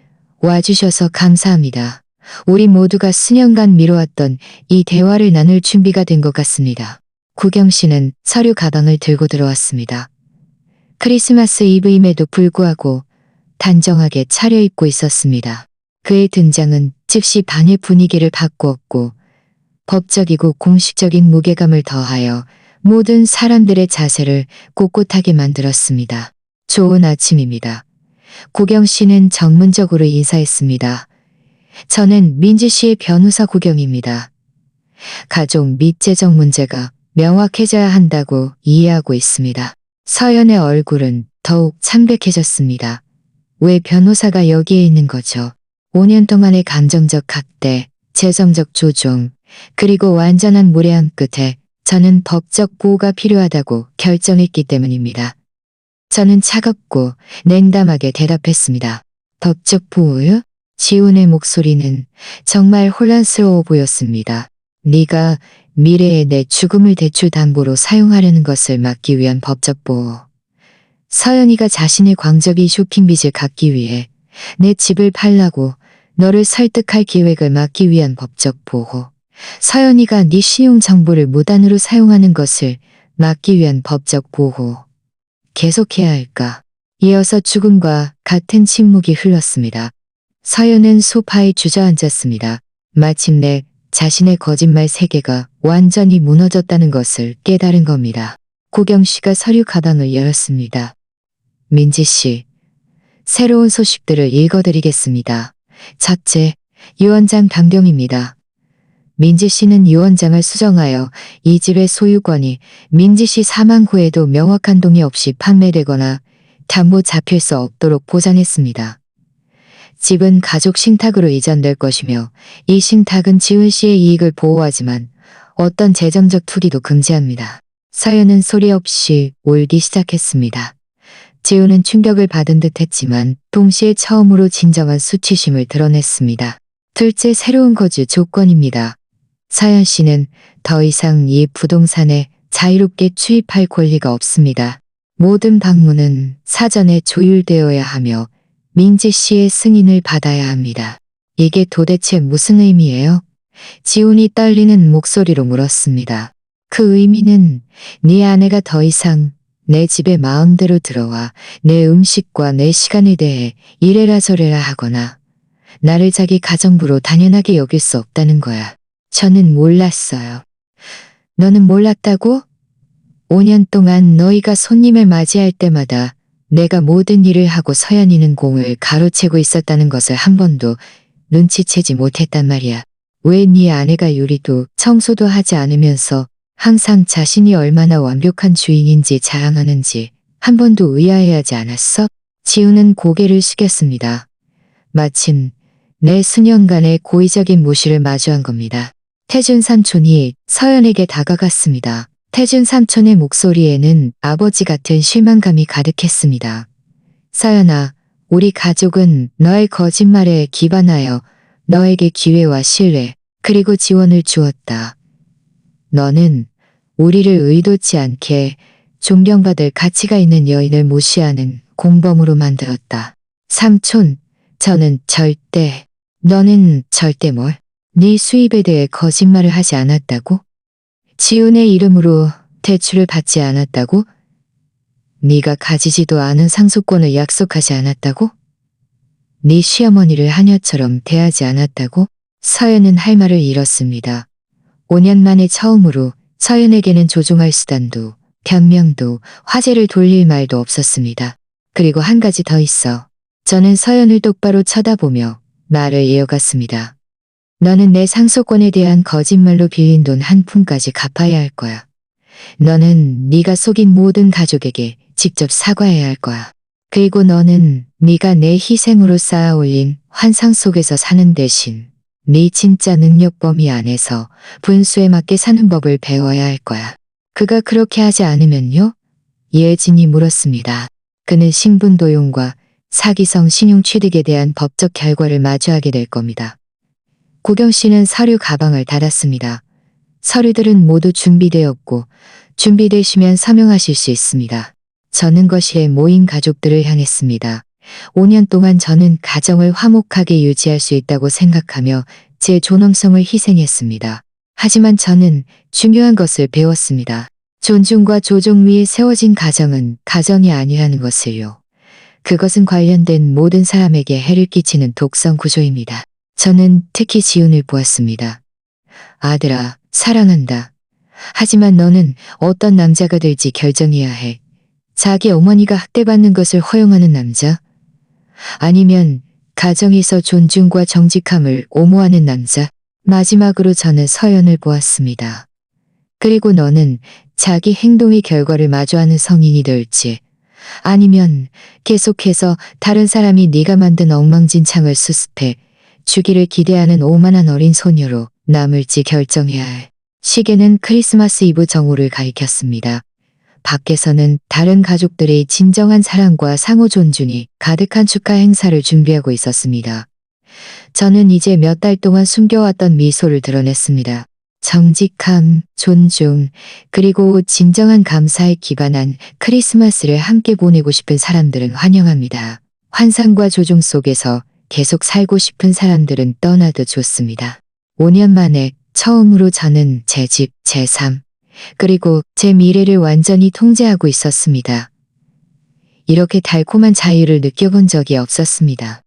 와주셔서 감사합니다. 우리 모두가 수년간 미뤄왔던 이 대화를 나눌 준비가 된 것 같습니다. 구경 씨는 서류 가방을 들고 들어왔습니다. 크리스마스 이브임에도 불구하고 단정하게 차려입고 있었습니다. 그의 등장은 즉시 반의 분위기를 바꾸었고 법적이고 공식적인 무게감을 더하여 모든 사람들의 자세를 꼿꼿하게 만들었습니다. 좋은 아침입니다. 구경 씨는 전문적으로 인사했습니다. 저는 민지 씨의 변호사 구경입니다. 가족 및 재정 문제가 명확해져야 한다고 이해하고 있습니다. 서연의 얼굴은 더욱 참백해졌습니다. 왜 변호사가 여기에 있는 거죠? 5년 동안의 감정적 학대, 재정적 조종, 그리고 완전한 무례함 끝에 저는 법적 보호가 필요하다고 결정했기 때문입니다. 저는 차갑고 냉담하게 대답했습니다. 법적 보호요? 지훈의 목소리는 정말 혼란스러워 보였습니다. 네가 미래에 내 죽음을 대출 담보로 사용하려는 것을 막기 위한 법적 보호. 서연이가 자신의 광적이 쇼핑빚을 갚기 위해 내 집을 팔라고 너를 설득할 계획을 막기 위한 법적 보호. 서연이가 네 신용 정보를 무단으로 사용하는 것을 막기 위한 법적 보호. 계속해야 할까? 이어서 죽음과 같은 침묵이 흘렀습니다. 서연은 소파에 주저앉았습니다. 마침내 자신의 거짓말 세계가 완전히 무너졌다는 것을 깨달은 겁니다. 구경 씨가 서류 가방을 열었습니다. 민지 씨, 새로운 소식들을 읽어드리겠습니다. 첫째, 유언장 변경입니다. 민지 씨는 유언장을 수정하여 이 집의 소유권이 민지 씨 사망 후에도 명확한 동의 없이 판매되거나 담보 잡힐 수 없도록 보장했습니다. 집은 가족 신탁으로 이전될 것이며 이 신탁은 지훈 씨의 이익을 보호하지만 어떤 재정적 투기도 금지합니다. 서연은 소리 없이 울기 시작했습니다. 지우는 충격을 받은 듯 했지만 동시에 처음으로 진정한 수치심을 드러냈습니다. 둘째, 새로운 거주 조건입니다. 서연 씨는 더 이상 이 부동산에 자유롭게 취입할 권리가 없습니다. 모든 방문은 사전에 조율되어야 하며 민지 씨의 승인을 받아야 합니다. 이게 도대체 무슨 의미예요? 지훈이 떨리는 목소리로 물었습니다. 그 의미는 네 아내가 더 이상 내 집에 마음대로 들어와 내 음식과 내 시간에 대해 이래라 저래라 하거나 나를 자기 가정부로 당연하게 여길 수 없다는 거야. 저는 몰랐어요. 너는 몰랐다고? 5년 동안 너희가 손님을 맞이할 때마다 내가 모든 일을 하고 서연이는 공을 가로채고 있었다는 것을 한 번도 눈치채지 못했단 말이야. 왜 네 아내가 요리도 청소도 하지 않으면서 항상 자신이 얼마나 완벽한 주인인지 자랑하는지 한 번도 의아해하지 않았어? 지우는 고개를 숙였습니다. 마침 내 수년간의 고의적인 무시를 마주한 겁니다. 태준 삼촌이 서연에게 다가갔습니다. 태준 삼촌의 목소리에는 아버지 같은 실망감이 가득했습니다. 서연아, 우리 가족은 너의 거짓말에 기반하여 너에게 기회와 신뢰, 그리고 지원을 주었다. 너는 우리를 의도치 않게 존경받을 가치가 있는 여인을 무시하는 공범으로 만들었다. 삼촌, 저는 너는 절대 네 수입에 대해 거짓말을 하지 않았다고? 지훈의 이름으로 대출을 받지 않았다고? 네가 가지지도 않은 상속권을 약속하지 않았다고? 네 시어머니를 하녀처럼 대하지 않았다고? 서연은 할 말을 잃었습니다. 5년 만에 처음으로 서연에게는 조종할 수단도, 변명도, 화제를 돌릴 말도 없었습니다. 그리고 한 가지 더 있어. 저는 서연을 똑바로 쳐다보며 말을 이어갔습니다. 너는 내 상속권에 대한 거짓말로 빌린 돈 한 푼까지 갚아야 할 거야. 너는 네가 속인 모든 가족에게 직접 사과해야 할 거야. 그리고 너는 네가 내 희생으로 쌓아 올린 환상 속에서 사는 대신 네 진짜 능력 범위 안에서 분수에 맞게 사는 법을 배워야 할 거야. 그가 그렇게 하지 않으면요? 예진이 물었습니다. 그는 신분도용과 사기성 신용 취득에 대한 법적 결과를 마주하게 될 겁니다. 고경 씨는 서류 가방을 닫았습니다. 서류들은 모두 준비되었고 준비되시면 서명하실 수 있습니다. 저는 거실에 모인 가족들을 향했습니다. 5년 동안 저는 가정을 화목하게 유지할 수 있다고 생각하며 제 존엄성을 희생했습니다. 하지만 저는 중요한 것을 배웠습니다. 존중과 조종 위에 세워진 가정은 가정이 아니라는 것을요. 그것은 관련된 모든 사람에게 해를 끼치는 독성 구조입니다. 저는 특히 지훈을 보았습니다. 아들아, 사랑한다. 하지만 너는 어떤 남자가 될지 결정해야 해. 자기 어머니가 학대받는 것을 허용하는 남자? 아니면 가정에서 존중과 정직함을 옹호하는 남자? 마지막으로 저는 서연을 보았습니다. 그리고 너는 자기 행동의 결과를 마주하는 성인이 될지, 아니면 계속해서 다른 사람이 네가 만든 엉망진창을 수습해 주기를 기대하는 오만한 어린 소녀로 남을지 결정해야 할. 시계는 크리스마스 이브 정오를 가리켰습니다. 밖에서는 다른 가족들의 진정한 사랑과 상호 존중이 가득한 축하 행사를 준비하고 있었습니다. 저는 이제 몇 달 동안 숨겨왔던 미소를 드러냈습니다. 정직함, 존중, 그리고 진정한 감사에 기반한 크리스마스를 함께 보내고 싶은 사람들은 환영합니다. 환상과 조종 속에서 계속 살고 싶은 사람들은 떠나도 좋습니다. 5년 만에 처음으로 저는 제 집, 제 삶, 그리고 제 미래를 완전히 통제하고 있었습니다. 이렇게 달콤한 자유를 느껴본 적이 없었습니다.